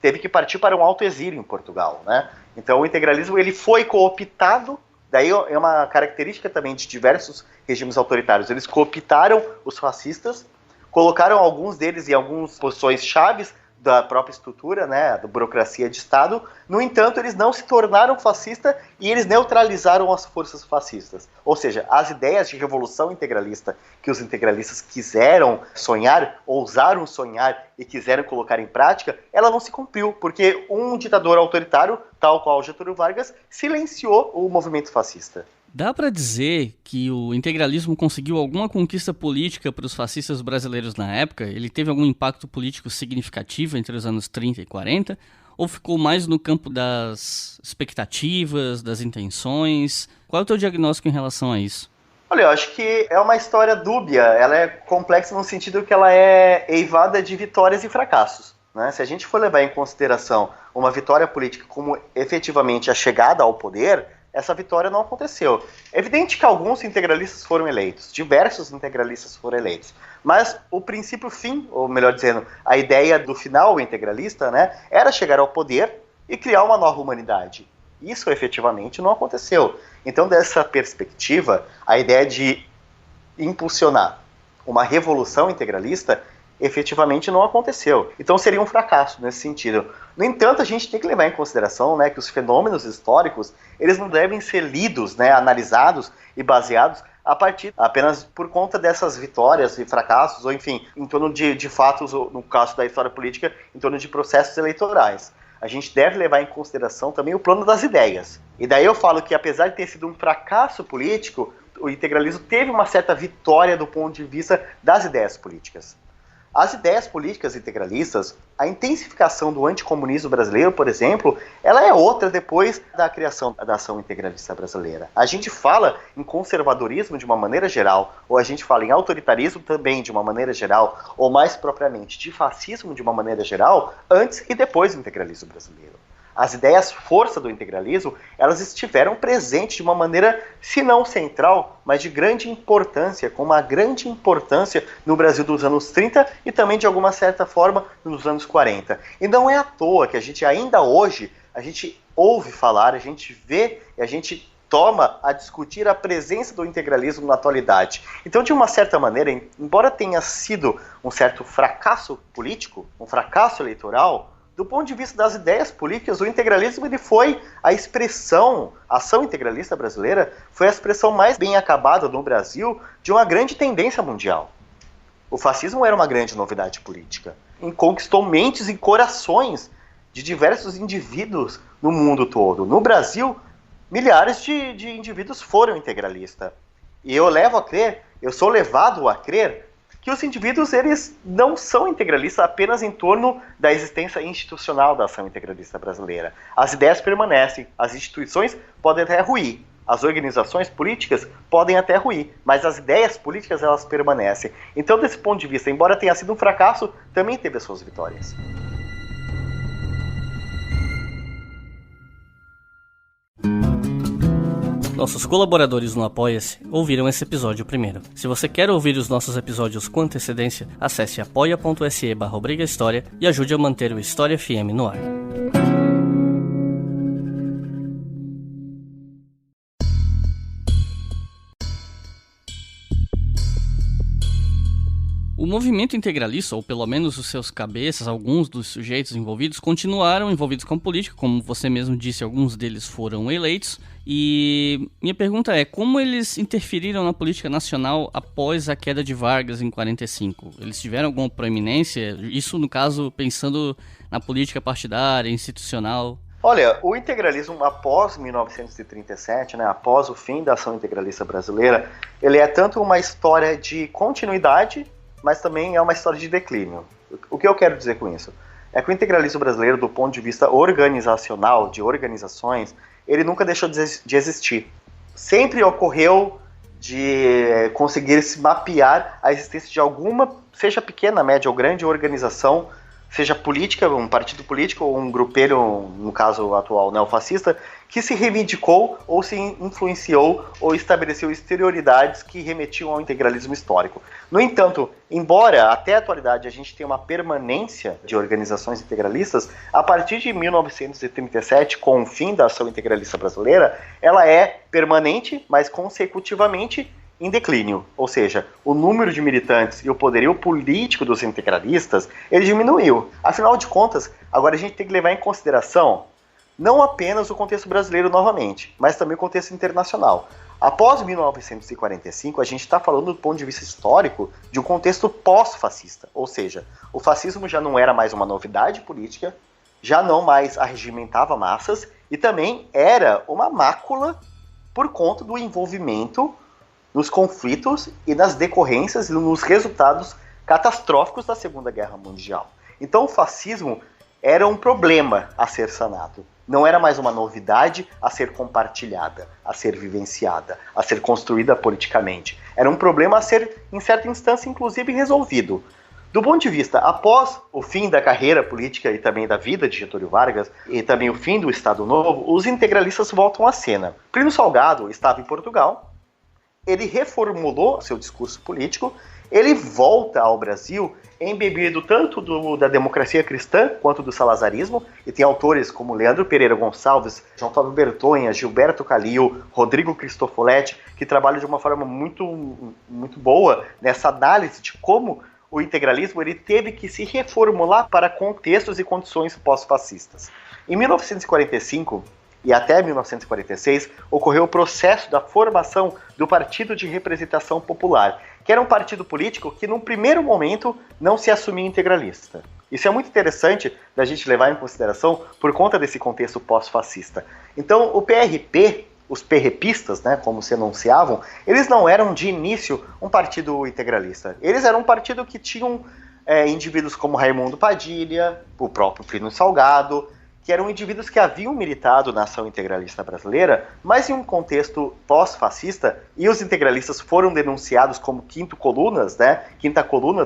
teve que partir para um autoexílio em Portugal, né? Então o integralismo ele foi cooptado, daí é uma característica também de diversos regimes autoritários. Eles cooptaram os fascistas, colocaram alguns deles em algumas posições chaves da própria estrutura, né, da burocracia de Estado. No entanto, eles não se tornaram fascistas e eles neutralizaram as forças fascistas. Ou seja, as ideias de revolução integralista que os integralistas quiseram sonhar, ousaram sonhar e quiseram colocar em prática, ela não se cumpriu, porque um ditador autoritário, tal qual Getúlio Vargas, silenciou o movimento fascista. Dá para dizer que o integralismo conseguiu alguma conquista política para os fascistas brasileiros na época? Ele teve algum impacto político significativo entre os anos 30 e 40? Ou ficou mais no campo das expectativas, das intenções? Qual é o teu diagnóstico em relação a isso? Olha, eu acho que é uma história dúbia. Ela é complexa no sentido que ela é eivada de vitórias e fracassos, né? Se a gente for levar em consideração uma vitória política como efetivamente a chegada ao poder, essa vitória não aconteceu. É evidente que alguns integralistas foram eleitos, diversos integralistas foram eleitos, mas o princípio fim, ou melhor dizendo, a ideia do final integralista, né, era chegar ao poder e criar uma nova humanidade. Isso efetivamente não aconteceu. Então, dessa perspectiva, a ideia de impulsionar uma revolução integralista efetivamente não aconteceu. Então seria um fracasso nesse sentido. No entanto, a gente tem que levar em consideração, né, que os fenômenos históricos eles não devem ser lidos, né, analisados e baseados a partir apenas por conta dessas vitórias e fracassos, ou enfim, em torno de fatos, no caso da história política, em torno de processos eleitorais. A gente deve levar em consideração também o plano das ideias. E daí eu falo que, apesar de ter sido um fracasso político, o integralismo teve uma certa vitória do ponto de vista das ideias políticas. As ideias políticas integralistas, a intensificação do anticomunismo brasileiro, por exemplo, ela é outra depois da criação da ação integralista brasileira. A gente fala em conservadorismo de uma maneira geral, ou a gente fala em autoritarismo também de uma maneira geral, ou mais propriamente de fascismo de uma maneira geral, antes e depois do integralismo brasileiro. As ideias força do integralismo, elas estiveram presentes de uma maneira, se não central, mas de grande importância, com uma grande importância no Brasil dos anos 30 e também, de alguma certa forma, nos anos 40. E não é à toa que a gente ainda hoje, a gente ouve falar, a gente vê e a gente toma a discutir a presença do integralismo na atualidade. Então, de uma certa maneira, embora tenha sido um certo fracasso político, um fracasso eleitoral, do ponto de vista das ideias políticas, o integralismo ele foi a expressão, a ação integralista brasileira foi a expressão mais bem acabada no Brasil de uma grande tendência mundial. O fascismo era uma grande novidade política. Conquistou mentes e corações de diversos indivíduos no mundo todo. No Brasil, milhares de indivíduos foram integralistas. E eu sou levado a crer que os indivíduos eles não são integralistas apenas em torno da existência institucional da ação integralista brasileira. As ideias permanecem, as instituições podem até ruir, as organizações políticas podem até ruir, mas as ideias políticas elas permanecem. Então, desse ponto de vista, embora tenha sido um fracasso, também teve as suas vitórias. Nossos colaboradores no Apoia-se ouviram esse episódio primeiro. Se você quer ouvir os nossos episódios com antecedência, acesse apoia.se/obrigahistoria e ajude a manter o História FM no ar. movimento integralista, ou pelo menos os seus cabeças, alguns dos sujeitos envolvidos, continuaram envolvidos com política, como você mesmo disse, alguns deles foram eleitos. E minha pergunta é, como eles interferiram na política nacional após a queda de Vargas em 45? Eles tiveram alguma proeminência? Isso, no caso, pensando na política partidária, institucional? Olha, o integralismo após 1937, né, após o fim da ação integralista brasileira, ele é tanto uma história de continuidade, mas também é uma história de declínio. O que eu quero dizer com isso? É que o integralismo brasileiro, do ponto de vista organizacional, de organizações, ele nunca deixou de existir. Sempre ocorreu de conseguir se mapear a existência de alguma, seja pequena, média ou grande, organização, seja política, um partido político ou um grupelho, no caso atual neofascista, que se reivindicou ou se influenciou ou estabeleceu exterioridades que remetiam ao integralismo histórico. No entanto, embora até a atualidade a gente tenha uma permanência de organizações integralistas, a partir de 1937, com o fim da ação integralista brasileira, ela é permanente, mas consecutivamente em declínio, ou seja, o número de militantes e o poderio político dos integralistas, ele diminuiu. Afinal de contas, agora a gente tem que levar em consideração não apenas o contexto brasileiro novamente, mas também o contexto internacional. Após 1945, a gente está falando do ponto de vista histórico de um contexto pós-fascista, ou seja, o fascismo já não era mais uma novidade política, já não mais arregimentava massas e também era uma mácula por conta do envolvimento nos conflitos e nas decorrências e nos resultados catastróficos da Segunda Guerra Mundial. Então o fascismo era um problema a ser sanado. Não era mais uma novidade a ser compartilhada, a ser vivenciada, a ser construída politicamente. Era um problema a ser, em certa instância, inclusive resolvido. Do ponto de vista, após o fim da carreira política e também da vida de Getúlio Vargas, e também o fim do Estado Novo, os integralistas voltam à cena. Plínio Salgado estava em Portugal, ele reformulou seu discurso político, ele volta ao Brasil embebido tanto da democracia cristã quanto do salazarismo, e tem autores como Leandro Pereira Gonçalves, João Fábio Bertonha, Gilberto Calil, Rodrigo Cristofoletti, que trabalham de uma forma muito boa nessa análise de como o integralismo ele teve que se reformular para contextos e condições pós-fascistas. Em 1945, e até 1946, ocorreu o processo da formação do Partido de Representação Popular, que era um partido político que, num primeiro momento, não se assumia integralista. Isso é muito interessante da gente levar em consideração por conta desse contexto pós-fascista. Então, o PRP, os PRPistas, né, como se enunciavam, eles não eram, de início, um partido integralista. Eles eram um partido que tinham indivíduos como Raimundo Padilha, o próprio Plínio Salgado, que eram indivíduos que haviam militado na ação integralista brasileira, mas em um contexto pós-fascista, e os integralistas foram denunciados como quinta coluna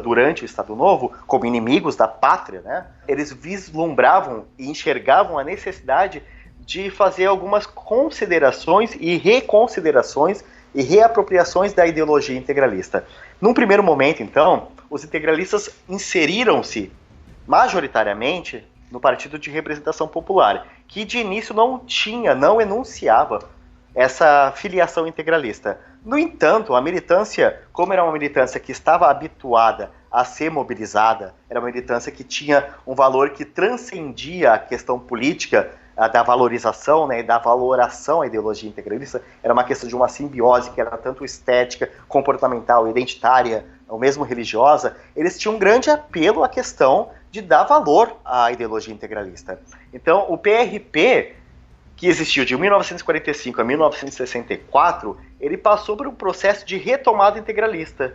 durante o Estado Novo, como inimigos da pátria, né? Eles vislumbravam e enxergavam a necessidade de fazer algumas considerações e reconsiderações e reapropriações da ideologia integralista. Num primeiro momento, então, os integralistas inseriram-se majoritariamente no Partido de Representação Popular, que de início não enunciava essa filiação integralista. No entanto, a militância, como era uma militância que estava habituada a ser mobilizada, era uma militância que tinha um valor que transcendia a questão política, da valorização, né, e da valoração à ideologia integralista, era uma questão de uma simbiose que era tanto estética, comportamental, identitária, ou mesmo religiosa. Eles tinham um grande apelo à questão de dar valor à ideologia integralista. Então, o PRP, que existiu de 1945 a 1964, ele passou por um processo de retomada integralista.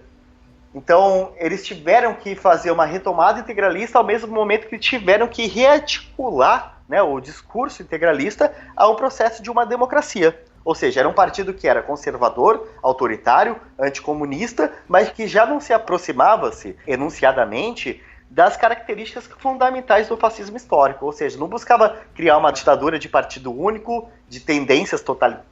Então, eles tiveram que fazer uma retomada integralista ao mesmo momento que tiveram que rearticular, né, o discurso integralista a um processo de uma democracia. Ou seja, era um partido que era conservador, autoritário, anticomunista, mas que já não se aproximava-se enunciadamente das características fundamentais do fascismo histórico, ou seja, não buscava criar uma ditadura de partido único, de tendências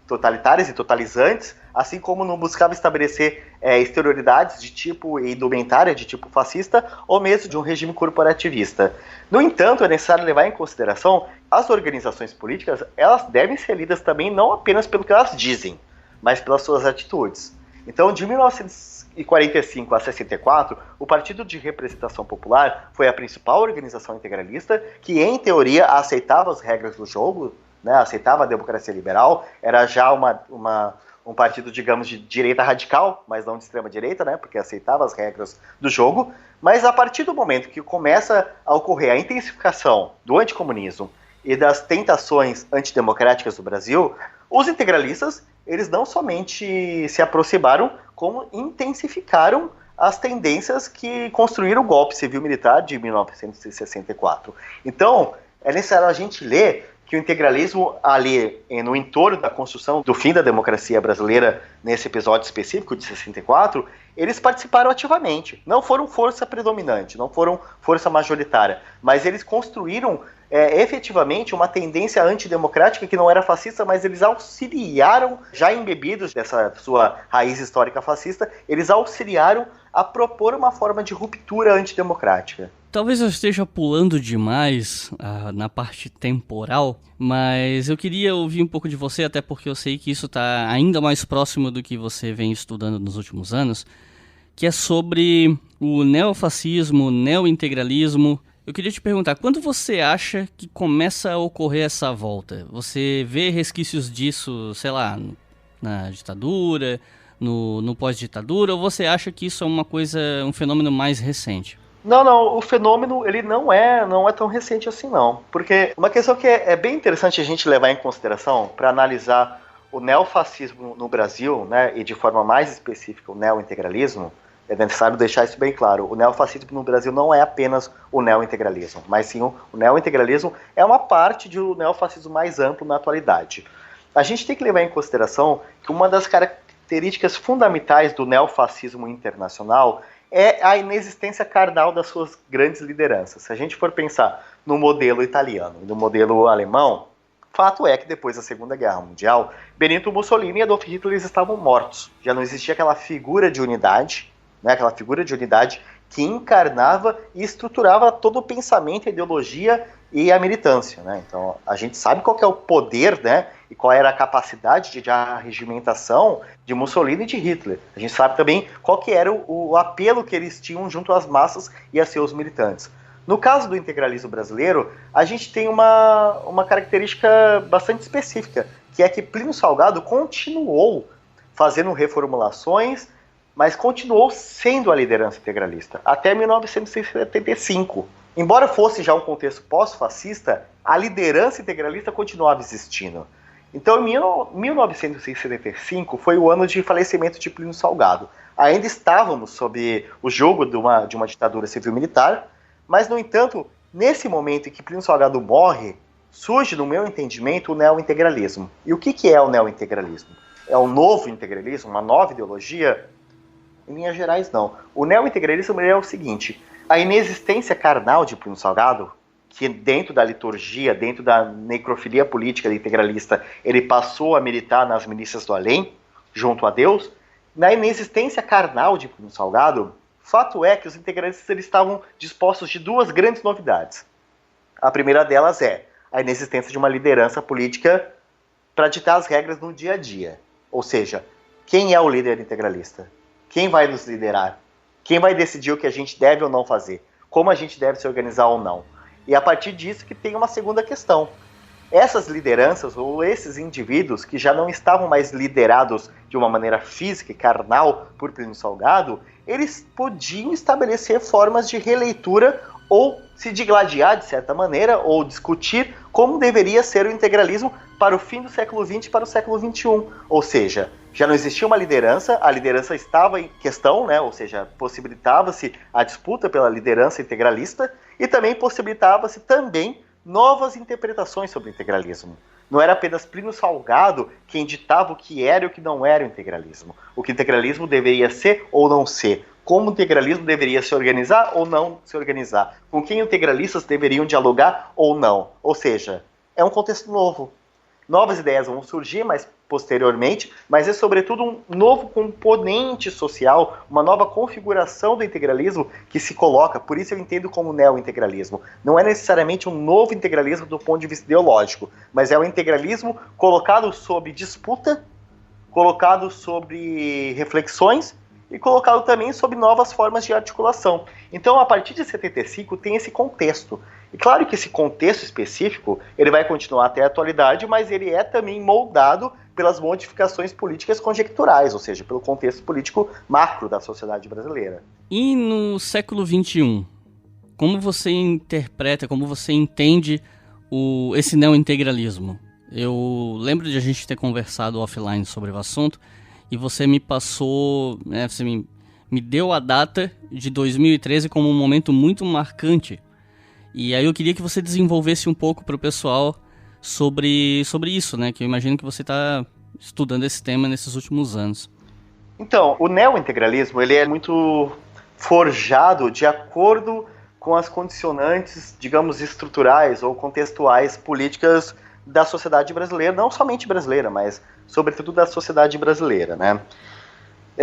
totalitárias e totalizantes, assim como não buscava estabelecer exterioridades de tipo indumentária, de tipo fascista, ou mesmo de um regime corporativista. No entanto, é necessário levar em consideração as organizações políticas, elas devem ser lidas também não apenas pelo que elas dizem, mas pelas suas atitudes. Então, de 1945 1945 a 64, o Partido de Representação Popular foi a principal organização integralista que, em teoria, aceitava as regras do jogo, né, aceitava a democracia liberal, era já um partido, digamos, de direita radical, mas não de extrema direita, né, porque aceitava as regras do jogo, mas a partir do momento que começa a ocorrer a intensificação do anticomunismo e das tentações antidemocráticas do Brasil, os integralistas, eles não somente se aproximaram, como intensificaram as tendências que construíram o golpe civil-militar de 1964. Então, é necessário a gente ler que o integralismo ali, no entorno da construção do fim da democracia brasileira, nesse episódio específico de 64, eles participaram ativamente. Não foram força predominante, não foram força majoritária, mas eles construíram efetivamente uma tendência antidemocrática que não era fascista, mas eles auxiliaram, já embebidos dessa sua raiz histórica fascista, eles auxiliaram a propor uma forma de ruptura antidemocrática. Talvez eu esteja pulando demais na parte temporal, mas eu queria ouvir um pouco de você, até porque eu sei que isso está ainda mais próximo do que você vem estudando nos últimos anos, que é sobre o neofascismo, o neointegralismo. Eu queria te perguntar, quando você acha que começa a ocorrer essa volta? Você vê resquícios disso, sei lá, na ditadura, no pós-ditadura, ou você acha que isso é um fenômeno mais recente? Não, o fenômeno ele não é tão recente assim não, porque uma questão que é bem interessante a gente levar em consideração para analisar o neofascismo no Brasil, né, e de forma mais específica o neointegralismo, é necessário deixar isso bem claro. O neofascismo no Brasil não é apenas o neointegralismo, mas sim o neointegralismo é uma parte do neofascismo mais amplo na atualidade. A gente tem que levar em consideração que uma das características fundamentais do neofascismo internacional é a inexistência carnal das suas grandes lideranças. Se a gente for pensar no modelo italiano e no modelo alemão, fato é que depois da Segunda Guerra Mundial, Benito Mussolini e Adolf Hitler estavam mortos. Já não existia aquela figura de unidade, né, aquela figura de unidade que encarnava e estruturava todo o pensamento, a ideologia e a militância, né? Então, a gente sabe qual que é o poder, né, e qual era a capacidade de arregimentação de Mussolini e de Hitler. A gente sabe também qual que era o apelo que eles tinham junto às massas e a seus militantes. No caso do integralismo brasileiro, a gente tem uma característica bastante específica, que é que Plínio Salgado continuou fazendo reformulações, mas continuou sendo a liderança integralista, até 1975. Embora fosse já um contexto pós-fascista, a liderança integralista continuava existindo. Então, em 1975 foi o ano de falecimento de Plínio Salgado. Ainda estávamos sob o jogo de uma ditadura civil-militar, mas, no entanto, nesse momento em que Plínio Salgado morre, surge, no meu entendimento, o neointegralismo. E o que é o neointegralismo? É um novo integralismo, uma nova ideologia? Em linhas gerais, não. O neointegralismo é o seguinte: a inexistência carnal de Plínio Salgado, que dentro da liturgia, dentro da necrofilia política integralista, ele passou a militar nas milícias do além, junto a Deus. Na inexistência carnal de Plínio Salgado, fato é que os integralistas eles estavam dispostos de duas grandes novidades. A primeira delas é a inexistência de uma liderança política para ditar as regras no dia a dia. Ou seja, quem é o líder integralista? Quem vai nos liderar? Quem vai decidir o que a gente deve ou não fazer? Como a gente deve se organizar ou não? E a partir disso que tem uma segunda questão. Essas lideranças, ou esses indivíduos que já não estavam mais liderados de uma maneira física e carnal por Plínio Salgado, eles podiam estabelecer formas de releitura ou se digladiar de certa maneira, ou discutir como deveria ser o integralismo para o fim do século XX e para o século XXI. Ou seja, já não existia uma liderança, a liderança estava em questão, né? Ou seja, possibilitava-se a disputa pela liderança integralista e também possibilitava-se também novas interpretações sobre o integralismo. Não era apenas Plínio Salgado quem ditava o que era e o que não era o integralismo. O que o integralismo deveria ser ou não ser. Como o integralismo deveria se organizar ou não se organizar. Com quem os integralistas deveriam dialogar ou não. Ou seja, é um contexto novo. Novas ideias vão surgir mais posteriormente, mas é sobretudo um novo componente social, uma nova configuração do integralismo que se coloca, por isso eu entendo como neointegralismo. Não é necessariamente um novo integralismo do ponto de vista ideológico, mas é um integralismo colocado sob disputa, colocado sobre reflexões e colocá-lo também sob novas formas de articulação. Então, a partir de 75, tem esse contexto. E claro que esse contexto específico, ele vai continuar até a atualidade, mas ele é também moldado pelas modificações políticas conjecturais, ou seja, pelo contexto político macro da sociedade brasileira. E no século XXI, como você interpreta, como você entende esse neointegralismo? Eu lembro de a gente ter conversado offline sobre o assunto e você me passou, você me deu a data de 2013 como um momento muito marcante. E aí eu queria que você desenvolvesse um pouco para o pessoal sobre isso, né? Que eu imagino que você está estudando esse tema nesses últimos anos. Então, o neointegralismo ele é muito forjado de acordo com as condicionantes, digamos, estruturais ou contextuais políticas da sociedade brasileira, não somente brasileira, mas sobretudo da sociedade brasileira, né?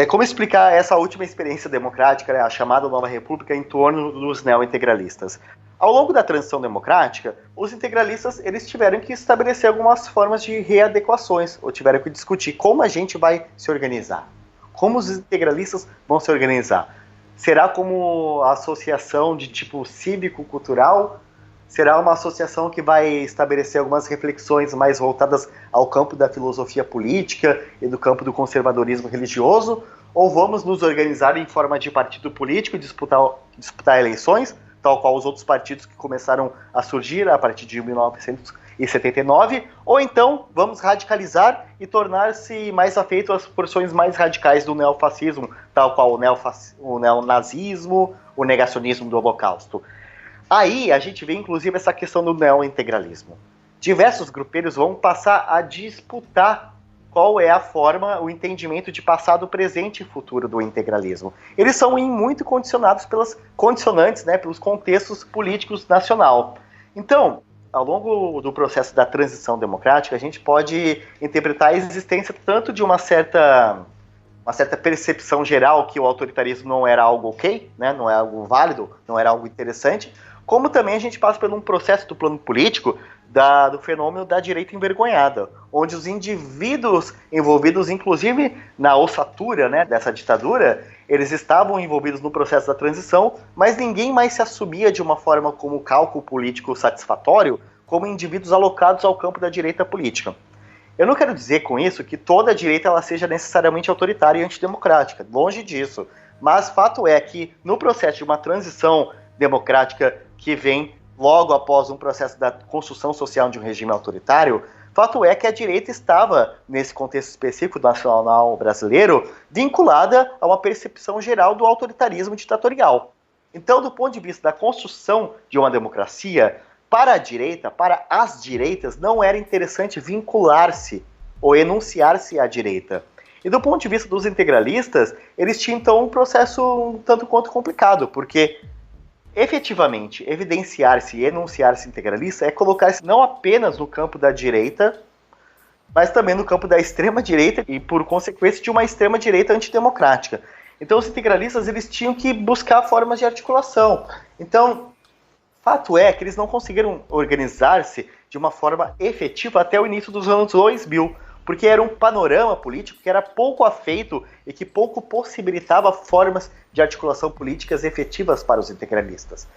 Como explicar essa última experiência democrática, né, a chamada Nova República, em torno dos neointegralistas? Ao longo da transição democrática, os integralistas eles tiveram que estabelecer algumas formas de readequações, ou tiveram que discutir como a gente vai se organizar, como os integralistas vão se organizar. Será como associação de tipo cívico-cultural? Será uma associação que vai estabelecer algumas reflexões mais voltadas ao campo da filosofia política e do campo do conservadorismo religioso? Ou vamos nos organizar em forma de partido político e disputar eleições, tal qual os outros partidos que começaram a surgir a partir de 1979? Ou então vamos radicalizar e tornar-se mais afeito às porções mais radicais do neofascismo, tal qual o neonazismo, o negacionismo do Holocausto? Aí a gente vê inclusive essa questão do neointegralismo. Diversos grupelhos vão passar a disputar qual é a forma, o entendimento de passado, presente e futuro do integralismo. Eles são muito condicionados pelas condicionantes, né, pelos contextos políticos nacional. Então, ao longo do processo da transição democrática, a gente pode interpretar a existência tanto de uma certa percepção geral que o autoritarismo não era algo ok, né, não é algo válido, não era algo interessante, como também a gente passa por um processo do plano político do fenômeno da direita envergonhada, onde os indivíduos envolvidos, inclusive na ossatura, né, dessa ditadura, eles estavam envolvidos no processo da transição, mas ninguém mais se assumia de uma forma como cálculo político satisfatório, como indivíduos alocados ao campo da direita política. Eu não quero dizer com isso que toda a direita ela seja necessariamente autoritária e antidemocrática, longe disso, mas fato é que no processo de uma transição democrática que vem logo após um processo da construção social de um regime autoritário, fato é que a direita estava, nesse contexto específico nacional brasileiro, vinculada a uma percepção geral do autoritarismo ditatorial. Então, do ponto de vista da construção de uma democracia, para a direita, para as direitas, não era interessante vincular-se ou enunciar-se à direita. E do ponto de vista dos integralistas, eles tinham então um processo um tanto quanto complicado, porque efetivamente, evidenciar-se e enunciar-se integralista é colocar-se não apenas no campo da direita, mas também no campo da extrema-direita e, por consequência, de uma extrema-direita antidemocrática. Então, os integralistas eles tinham que buscar formas de articulação. Então, fato é que eles não conseguiram organizar-se de uma forma efetiva até o início dos anos 2000, porque era um panorama político que era pouco afeito e que pouco possibilitava formas de articulação políticas efetivas para os integralistas.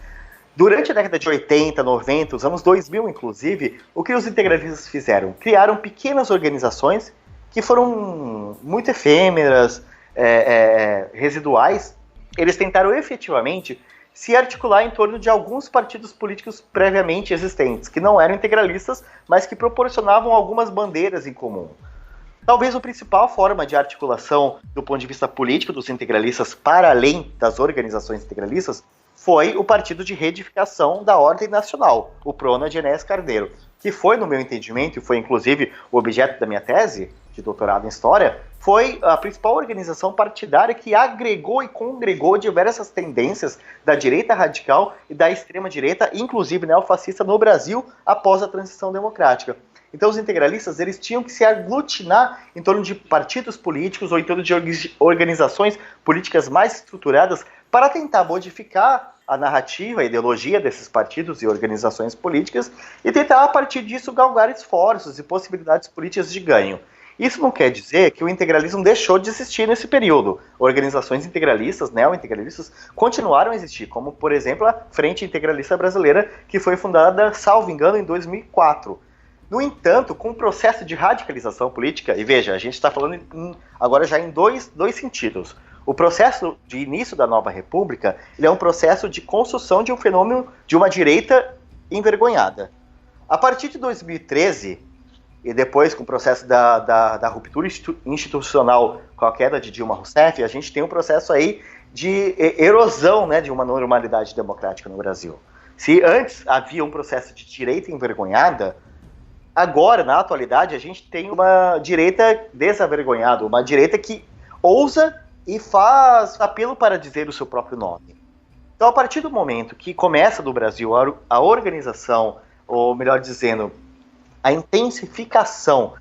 Durante a década de 80, 90, os anos 2000 inclusive, o que os integralistas fizeram? Criaram pequenas organizações que foram muito efêmeras, residuais. Eles tentaram efetivamente se articular em torno de alguns partidos políticos previamente existentes, que não eram integralistas, mas que proporcionavam algumas bandeiras em comum. Talvez a principal forma de articulação do ponto de vista político dos integralistas, para além das organizações integralistas, foi o Partido de Reedificação da Ordem Nacional, o PRONA de Enéas Carneiro, que foi, no meu entendimento, e foi inclusive o objeto da minha tese de doutorado em História, foi a principal organização partidária que agregou e congregou diversas tendências da direita radical e da extrema-direita, inclusive neofascista, no Brasil após a transição democrática. Então os integralistas eles tinham que se aglutinar em torno de partidos políticos ou em torno de organizações políticas mais estruturadas para tentar modificar a narrativa, a ideologia desses partidos e organizações políticas e tentar, a partir disso, galgar esforços e possibilidades políticas de ganho. Isso não quer dizer que o integralismo deixou de existir nesse período. Organizações integralistas, neo-integralistas, continuaram a existir, como, por exemplo, a Frente Integralista Brasileira, que foi fundada, salvo engano, em 2004. No entanto, com o processo de radicalização política, e veja, a gente está falando agora já em dois sentidos. O processo de início da nova república, ele é um processo de construção de um fenômeno de uma direita envergonhada. A partir de 2013, e depois com o processo da ruptura institucional com a queda de Dilma Rousseff, a gente tem um processo aí de erosão, né, de uma normalidade democrática no Brasil. Se antes havia um processo de direita envergonhada, agora, na atualidade, a gente tem uma direita desavergonhada, uma direita que ousa e faz apelo para dizer o seu próprio nome. Então, a partir do momento que começa no Brasil a organização, ou melhor dizendo, a intensificação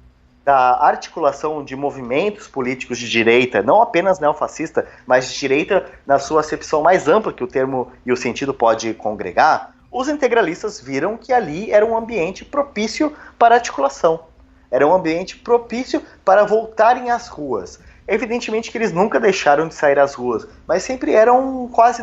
da articulação de movimentos políticos de direita, não apenas neofascista, mas de direita na sua acepção mais ampla que o termo e o sentido pode congregar, os integralistas viram que ali era um ambiente propício para articulação, era um ambiente propício para voltarem às ruas. Evidentemente que eles nunca deixaram de sair às ruas, mas sempre eram quase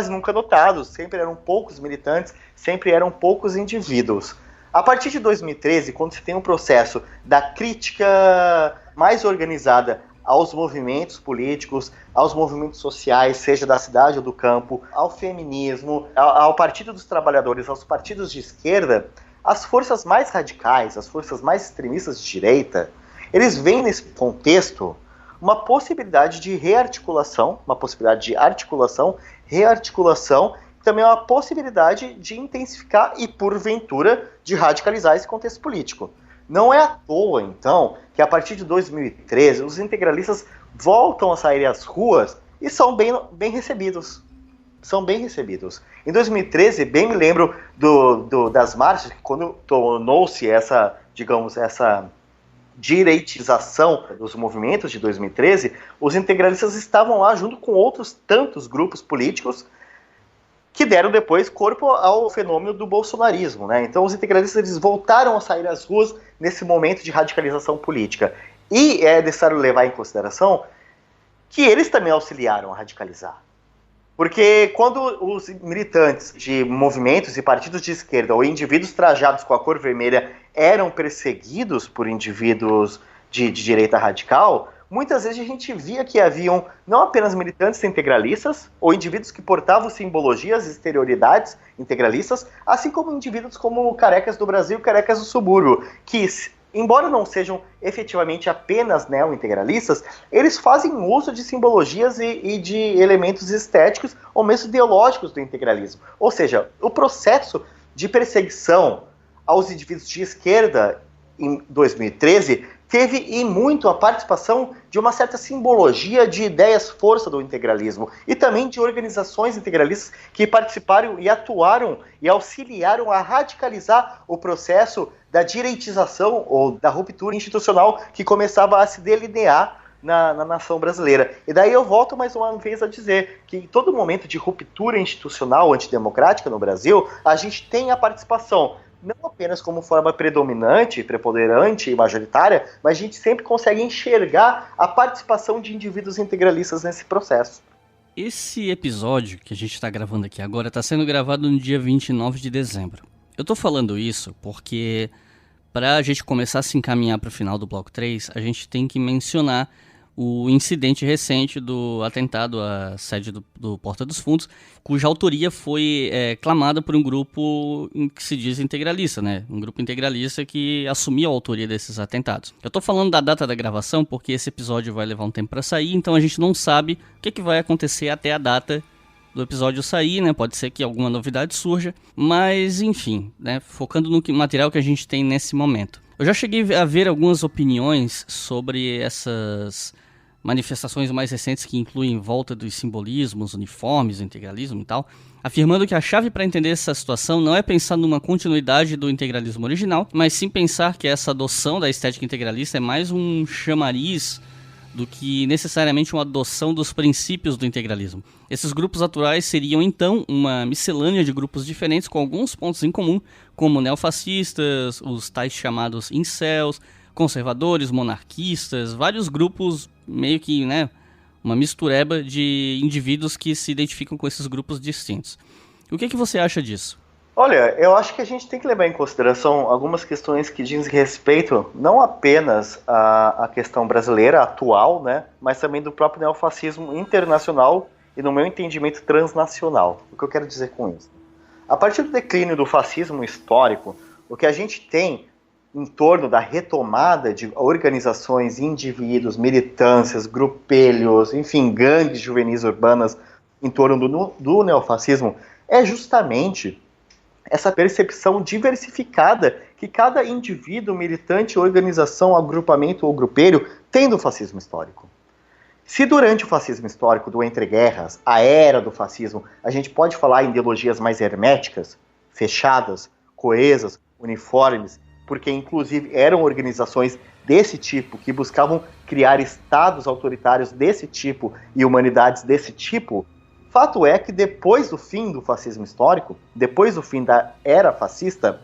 nunca notados, sempre eram poucos militantes, sempre eram poucos indivíduos. A partir de 2013, quando se tem um processo da crítica mais organizada aos movimentos políticos, aos movimentos sociais, seja da cidade ou do campo, ao feminismo, ao Partido dos Trabalhadores, aos partidos de esquerda, as forças mais radicais, as forças mais extremistas de direita, eles veem nesse contexto uma possibilidade de rearticulação, uma possibilidade de articulação, rearticulação, também é uma possibilidade de intensificar e, porventura, de radicalizar esse contexto político. Não é à toa, então, que a partir de 2013 os integralistas voltam a sair às ruas e são bem recebidos. São bem recebidos. Em 2013, bem me lembro das marchas, quando tornou-se essa direitização dos movimentos de 2013, os integralistas estavam lá junto com outros tantos grupos políticos que deram depois corpo ao fenômeno do bolsonarismo, né? Então os integralistas eles voltaram a sair às ruas nesse momento de radicalização política. E é necessário levar em consideração que eles também auxiliaram a radicalizar. Porque quando os militantes de movimentos e partidos de esquerda ou indivíduos trajados com a cor vermelha eram perseguidos por indivíduos de direita radical, muitas vezes a gente via que haviam não apenas militantes integralistas ou indivíduos que portavam simbologias e exterioridades integralistas, assim como indivíduos como carecas do Brasil, carecas do subúrbio, que, embora não sejam efetivamente apenas neo-integralistas, eles fazem uso de simbologias e de elementos estéticos ou mesmo ideológicos do integralismo. Ou seja, o processo de perseguição aos indivíduos de esquerda em 2013 teve e muito a participação de uma certa simbologia de ideias força do integralismo e também de organizações integralistas que participaram e atuaram e auxiliaram a radicalizar o processo da direitização ou da ruptura institucional que começava a se delinear na nação brasileira. E daí eu volto mais uma vez a dizer que em todo momento de ruptura institucional antidemocrática no Brasil, a gente tem a participação não apenas como forma predominante, preponderante e majoritária, mas a gente sempre consegue enxergar a participação de indivíduos integralistas nesse processo. Esse episódio que a gente está gravando aqui agora está sendo gravado no dia 29 de dezembro. Eu estou falando isso porque, para a gente começar a se encaminhar para o final do bloco 3, a gente tem que mencionar o incidente recente do atentado à sede do Porta dos Fundos, cuja autoria foi clamada por um grupo que se diz integralista, né? Um grupo integralista que assumiu a autoria desses atentados. Eu tô falando da data da gravação porque esse episódio vai levar um tempo para sair, então a gente não sabe o que vai acontecer até a data do episódio sair, né? Pode ser que alguma novidade surja, mas enfim, né? Focando no material que a gente tem nesse momento. Eu já cheguei a ver algumas opiniões sobre essas manifestações mais recentes que incluem volta dos simbolismos, uniformes, integralismo e tal, afirmando que a chave para entender essa situação não é pensar numa continuidade do integralismo original, mas sim pensar que essa adoção da estética integralista é mais um chamariz do que necessariamente uma adoção dos princípios do integralismo. Esses grupos atuais seriam então uma miscelânea de grupos diferentes com alguns pontos em comum, como neofascistas, os tais chamados incels, conservadores, monarquistas, vários grupos meio que, né, uma mistureba de indivíduos que se identificam com esses grupos distintos. O que você acha disso? Olha, eu acho que a gente tem que levar em consideração algumas questões que dizem respeito não apenas à questão brasileira atual, né, mas também do próprio neofascismo internacional e, no meu entendimento, transnacional. O que eu quero dizer com isso? A partir do declínio do fascismo histórico, o que a gente tem em torno da retomada de organizações, indivíduos, militâncias, grupelhos, enfim, gangues juvenis urbanas em torno do neofascismo é justamente essa percepção diversificada que cada indivíduo, militante, organização, agrupamento ou grupelho tem do fascismo histórico. Se durante o fascismo histórico do entreguerras, a era do fascismo, a gente pode falar em ideologias mais herméticas, fechadas, coesas, uniformes, porque inclusive eram organizações desse tipo, que buscavam criar estados autoritários desse tipo e humanidades desse tipo, fato é que depois do fim do fascismo histórico, depois do fim da era fascista,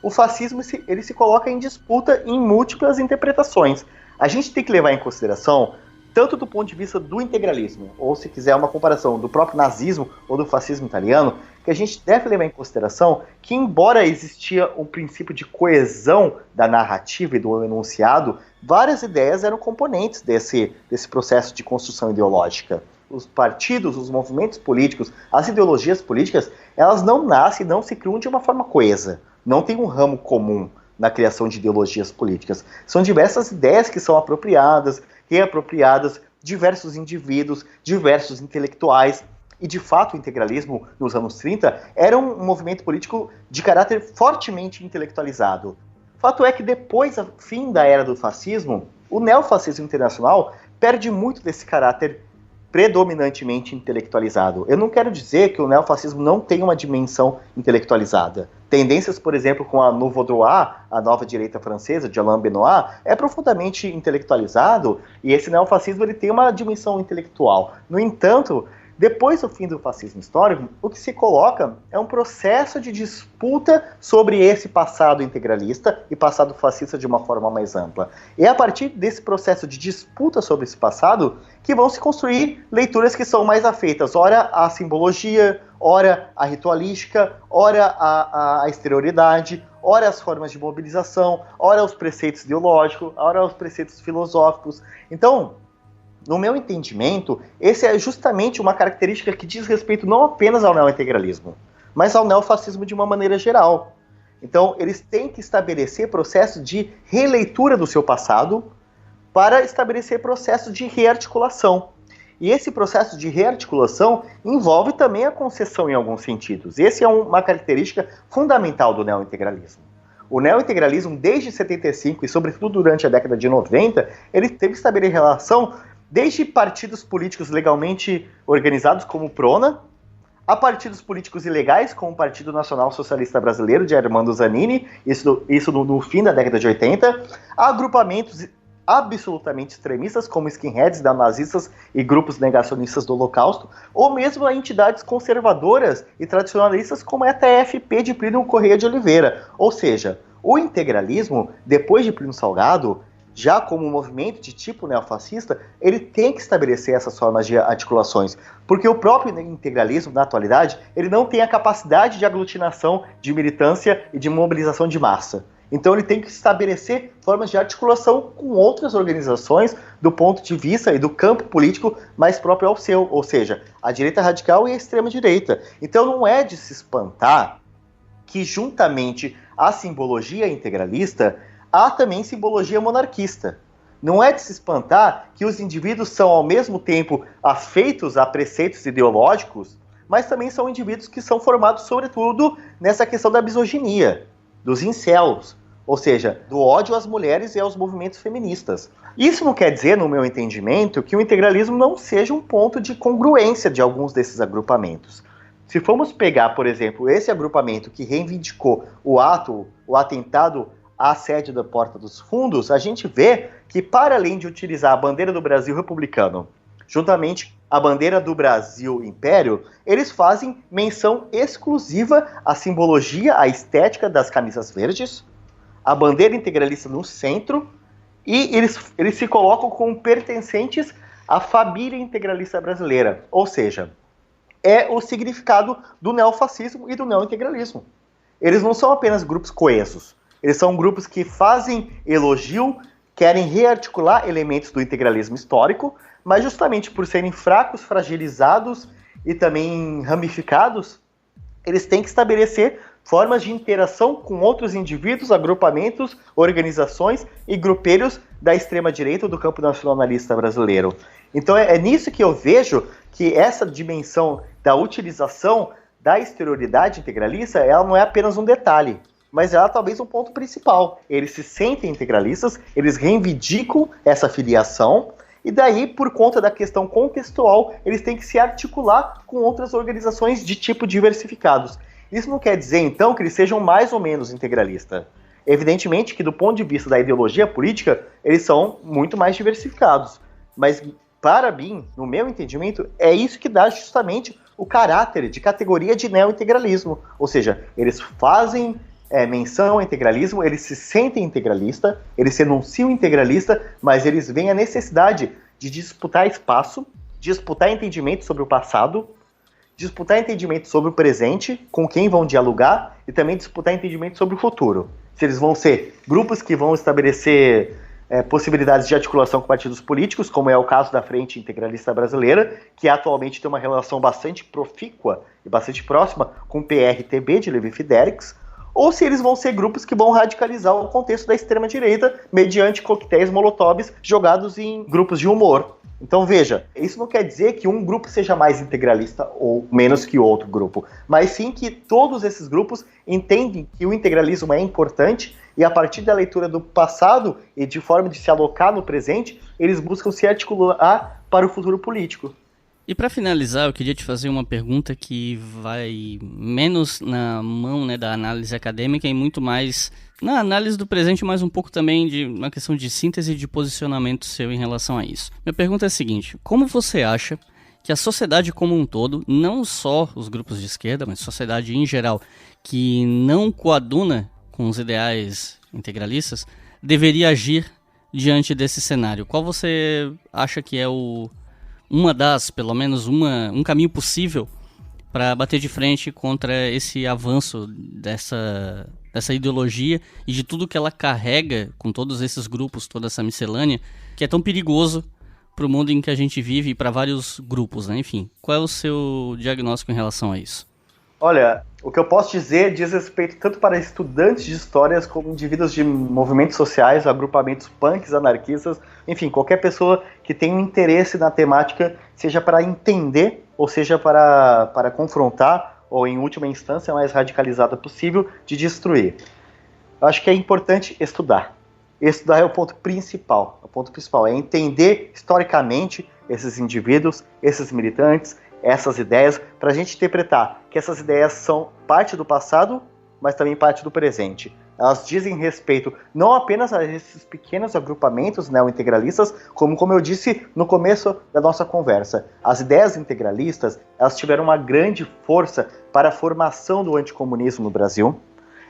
o fascismo ele se coloca em disputa em múltiplas interpretações. A gente tem que levar em consideração, tanto do ponto de vista do integralismo, ou se quiser uma comparação do próprio nazismo ou do fascismo italiano, que a gente deve levar em consideração que, embora existia um princípio de coesão da narrativa e do enunciado, várias ideias eram componentes desse processo de construção ideológica. Os partidos, os movimentos políticos, as ideologias políticas, elas não nascem, não se criam de uma forma coesa. Não tem um ramo comum na criação de ideologias políticas. São diversas ideias que são apropriadas, reapropriadas, diversos indivíduos, diversos intelectuais. E, de fato, o integralismo, nos anos 30, era um movimento político de caráter fortemente intelectualizado. Fato é que, depois do fim da era do fascismo, o neofascismo internacional perde muito desse caráter predominantemente intelectualizado. Eu não quero dizer que o neofascismo não tem uma dimensão intelectualizada. Tendências, por exemplo, com a Nouveau Droit, a nova direita francesa, de Alain Benoist, é profundamente intelectualizado, e esse neofascismo ele tem uma dimensão intelectual. No entanto, depois do fim do fascismo histórico, o que se coloca é um processo de disputa sobre esse passado integralista e passado fascista de uma forma mais ampla. E é a partir desse processo de disputa sobre esse passado que vão se construir leituras que são mais afeitas, ora à simbologia, ora à ritualística, ora à exterioridade, ora às formas de mobilização, ora aos preceitos ideológicos, ora aos preceitos filosóficos. Então, no meu entendimento, essa é justamente uma característica que diz respeito não apenas ao neointegralismo, mas ao neofascismo de uma maneira geral. Então, eles têm que estabelecer processo de releitura do seu passado para estabelecer processo de rearticulação. E esse processo de rearticulação envolve também a concessão em alguns sentidos. Essa é uma característica fundamental do neointegralismo. O neointegralismo, desde 75 e sobretudo durante a década de 90, ele teve que estabelecer relação desde partidos políticos legalmente organizados como o PRONA, a partidos políticos ilegais como o Partido Nacional Socialista Brasileiro, de Armando Zanini, isso no fim da década de 80, a agrupamentos absolutamente extremistas como skinheads, neonazistas e grupos negacionistas do Holocausto, ou mesmo a entidades conservadoras e tradicionalistas como a TFP de Plínio Correia de Oliveira. Ou seja, o integralismo, depois de Plínio Salgado, já como um movimento de tipo neofascista, ele tem que estabelecer essas formas de articulações, porque o próprio integralismo, na atualidade, ele não tem a capacidade de aglutinação, de militância e de mobilização de massa. Então ele tem que estabelecer formas de articulação com outras organizações do ponto de vista e do campo político mais próprio ao seu, ou seja, a direita radical e a extrema-direita. Então não é de se espantar que, juntamente à simbologia integralista, há também simbologia monarquista. Não é de se espantar que os indivíduos são, ao mesmo tempo, afeitos a preceitos ideológicos, mas também são indivíduos que são formados, sobretudo, nessa questão da misoginia, dos incels, ou seja, do ódio às mulheres e aos movimentos feministas. Isso não quer dizer, no meu entendimento, que o integralismo não seja um ponto de congruência de alguns desses agrupamentos. Se formos pegar, por exemplo, esse agrupamento que reivindicou o atentado à sede da Porta dos Fundos, a gente vê que, para além de utilizar a bandeira do Brasil republicano, juntamente a bandeira do Brasil Império, eles fazem menção exclusiva à simbologia, à estética das camisas verdes, a bandeira integralista no centro, e eles se colocam como pertencentes à família integralista brasileira, ou seja, é o significado do neofascismo e do neointegralismo. Eles não são apenas grupos coesos, eles são grupos que fazem elogio, querem rearticular elementos do integralismo histórico, mas justamente por serem fracos, fragilizados e também ramificados, eles têm que estabelecer formas de interação com outros indivíduos, agrupamentos, organizações e grupelhos da extrema-direita do campo nacionalista brasileiro. Então é nisso que eu vejo que essa dimensão da utilização da exterioridade integralista, ela não é apenas um detalhe, mas ela é talvez um ponto principal. Eles se sentem integralistas, eles reivindicam essa filiação, e daí, por conta da questão contextual, eles têm que se articular com outras organizações de tipo diversificados. Isso não quer dizer, então, que eles sejam mais ou menos integralistas. Evidentemente que, do ponto de vista da ideologia política, eles são muito mais diversificados. Mas, para mim, no meu entendimento, é isso que dá justamente o caráter de categoria de neointegralismo. Ou seja, eles fazem menção ao integralismo, eles se sentem integralista, eles se enunciam integralista, mas eles veem a necessidade de disputar espaço, disputar entendimento sobre o passado, disputar entendimento sobre o presente, com quem vão dialogar, e também disputar entendimento sobre o futuro. Se eles vão ser grupos que vão estabelecer possibilidades de articulação com partidos políticos, como é o caso da Frente Integralista Brasileira, que atualmente tem uma relação bastante profícua e bastante próxima com o PRTB de Levi Fidelix, ou se eles vão ser grupos que vão radicalizar o contexto da extrema-direita mediante coquetéis molotovs jogados em grupos de humor. Então veja, isso não quer dizer que um grupo seja mais integralista ou menos que outro grupo, mas sim que todos esses grupos entendem que o integralismo é importante e a partir da leitura do passado e de forma de se alocar no presente, eles buscam se articular para o futuro político. E para finalizar, eu queria te fazer uma pergunta que vai menos na mão, né, da análise acadêmica e muito mais na análise do presente, mas um pouco também de uma questão de síntese de posicionamento seu em relação a isso. Minha pergunta é a seguinte: como você acha que a sociedade como um todo, não só os grupos de esquerda, mas a sociedade em geral, que não coaduna com os ideais integralistas, deveria agir diante desse cenário? Qual você acha que é pelo menos um caminho possível para bater de frente contra esse avanço dessa ideologia e de tudo que ela carrega com todos esses grupos, toda essa miscelânea, que é tão perigoso para o mundo em que a gente vive e para vários grupos, né? Enfim, qual é o seu diagnóstico em relação a isso? Olha, o que eu posso dizer diz respeito tanto para estudantes de histórias como indivíduos de movimentos sociais, agrupamentos punks, anarquistas, enfim, qualquer pessoa que tenha um interesse na temática, seja para entender ou seja para confrontar, ou em última instância, a mais radicalizada possível, de destruir. Eu acho que é importante estudar. Estudar é o ponto principal. O ponto principal é entender historicamente esses indivíduos, esses militantes, essas ideias, para a gente interpretar que essas ideias são parte do passado, mas também parte do presente. Elas dizem respeito não apenas a esses pequenos agrupamentos neointegralistas, como eu disse no começo da nossa conversa. As ideias integralistas, elas tiveram uma grande força para a formação do anticomunismo no Brasil.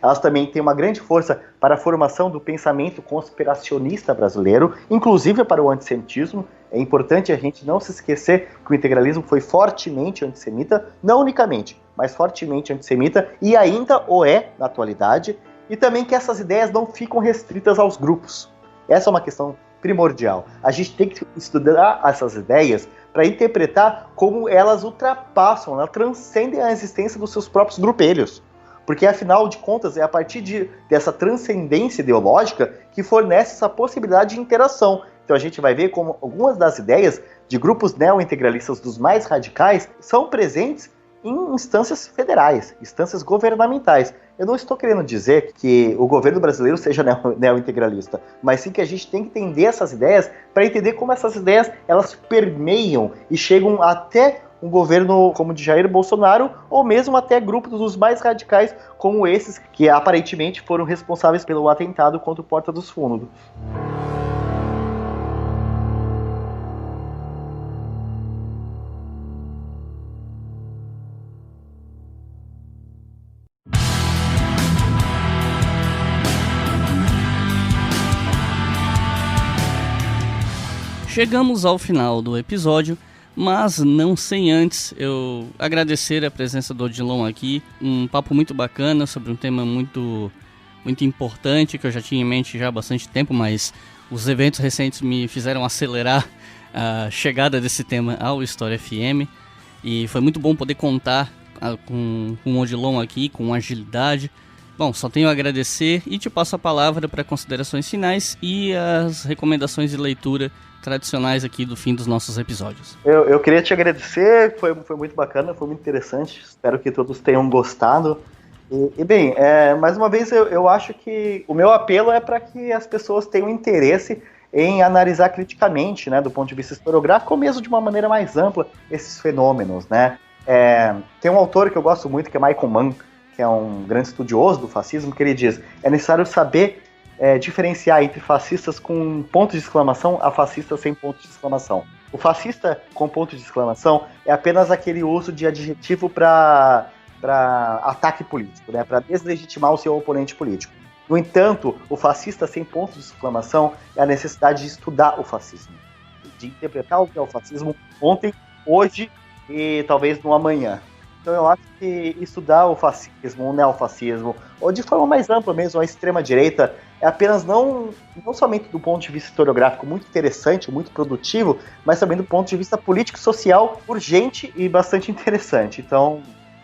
Elas também têm uma grande força para a formação do pensamento conspiracionista brasileiro, inclusive para o antissemitismo. É importante a gente não se esquecer que o integralismo foi fortemente antissemita, não unicamente, mas fortemente antissemita, e ainda o é na atualidade, e também que essas ideias não ficam restritas aos grupos. Essa é uma questão primordial. A gente tem que estudar essas ideias para interpretar como elas ultrapassam, elas transcendem a existência dos seus próprios grupelhos. Porque, afinal de contas, é a partir dessa transcendência ideológica que fornece essa possibilidade de interação. Então a gente vai ver como algumas das ideias de grupos neointegralistas dos mais radicais são presentes em instâncias federais, instâncias governamentais. Eu não estou querendo dizer que o governo brasileiro seja neointegralista, mas sim que a gente tem que entender essas ideias para entender como essas ideias elas permeiam e chegam até um governo como o de Jair Bolsonaro, ou mesmo até grupos dos mais radicais como esses que aparentemente foram responsáveis pelo atentado contra o Porta dos Fundos. Chegamos ao final do episódio, mas não sem antes eu agradecer a presença do Odilon aqui. Um papo muito bacana sobre um tema muito importante que eu já tinha em mente já há bastante tempo, mas os eventos recentes me fizeram acelerar a chegada desse tema ao História FM. E foi muito bom poder contar com o Odilon aqui, com agilidade. Bom, só tenho a agradecer e te passo a palavra para considerações finais e as recomendações de leitura tradicionais aqui do fim dos nossos episódios. Eu queria te agradecer, foi muito bacana, foi muito interessante, espero que todos tenham gostado. E bem, mais uma vez eu acho que o meu apelo é para que as pessoas tenham interesse em analisar criticamente, né, do ponto de vista historiográfico, ou mesmo de uma maneira mais ampla, esses fenômenos, né. Tem um autor que eu gosto muito, que é Michael Mann, que é um grande estudioso do fascismo, que ele diz: é necessário saber diferenciar entre fascistas com ponto de exclamação a fascistas sem ponto de exclamação. O fascista com ponto de exclamação é apenas aquele uso de adjetivo para ataque político, né, para deslegitimar o seu oponente político. No entanto, o fascista sem ponto de exclamação é a necessidade de estudar o fascismo, de interpretar o que é o fascismo ontem, hoje e talvez no amanhã. Então eu acho que estudar o fascismo, o neofascismo, ou de forma mais ampla mesmo, a extrema-direita, é apenas não somente do ponto de vista historiográfico muito interessante, muito produtivo, mas também do ponto de vista político-social urgente e bastante interessante. Então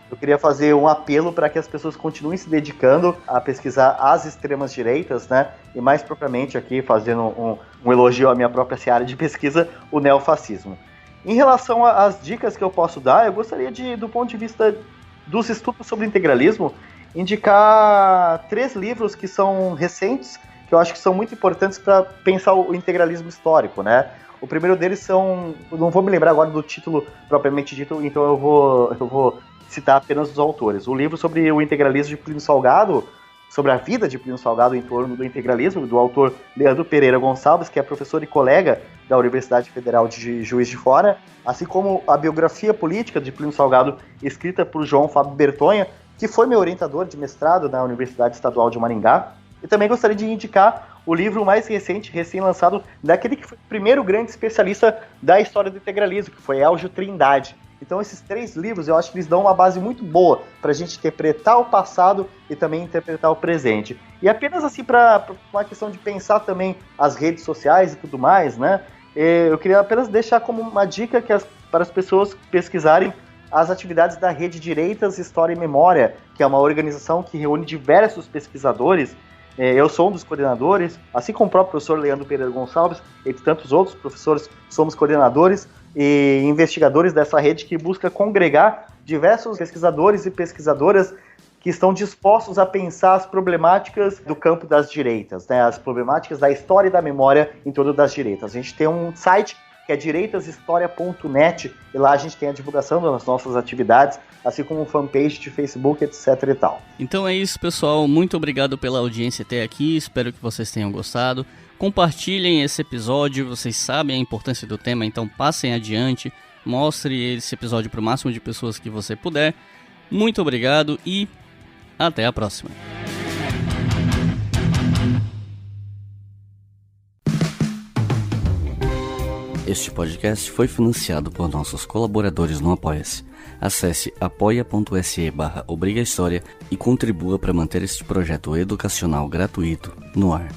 eu queria fazer um apelo para que as pessoas continuem se dedicando a pesquisar as extremas-direitas, né? E mais propriamente aqui, fazendo um elogio à minha própria seara de pesquisa, o neofascismo. Em relação às dicas que eu posso dar, eu gostaria do ponto de vista dos estudos sobre integralismo, indicar 3 livros que são recentes, que eu acho que são muito importantes para pensar o integralismo histórico, né? O primeiro deles eu não vou me lembrar agora do título propriamente dito, então eu vou citar apenas os autores. O livro sobre o integralismo de Plínio Salgado, sobre a vida de Plínio Salgado em torno do integralismo, do autor Leandro Pereira Gonçalves, que é professor e colega da Universidade Federal de Juiz de Fora, assim como a biografia política de Plínio Salgado, escrita por João Fábio Bertonha, que foi meu orientador de mestrado na Universidade Estadual de Maringá. E também gostaria de indicar o livro mais recente, recém-lançado, daquele que foi o primeiro grande especialista da história do integralismo, que foi Elgio Trindade. Então esses 3 livros, eu acho que eles dão uma base muito boa para a gente interpretar o passado e também interpretar o presente. E apenas assim, para uma questão de pensar também as redes sociais e tudo mais, né? Eu queria apenas deixar como uma dica para as pessoas pesquisarem as atividades da Rede Direitas, História e Memória, que é uma organização que reúne diversos pesquisadores. Eu sou um dos coordenadores, assim como o próprio professor Leandro Pereira Gonçalves, entre tantos outros professores, somos coordenadores e investigadores dessa rede que busca congregar diversos pesquisadores e pesquisadoras que estão dispostos a pensar as problemáticas do campo das direitas, né, as problemáticas da história e da memória em torno das direitas. A gente tem um site que é direitashistoria.net, e lá a gente tem a divulgação das nossas atividades, assim como fanpage de Facebook, etc e tal. Então é isso, pessoal. Muito obrigado pela audiência até aqui. Espero que vocês tenham gostado. Compartilhem esse episódio. Vocês sabem a importância do tema, então passem adiante. Mostre esse episódio para o máximo de pessoas que você puder. Muito obrigado e até a próxima. Este podcast foi financiado por nossos colaboradores no Apoia-se. Acesse apoia.se/obrigahistoria e contribua para manter este projeto educacional gratuito no ar.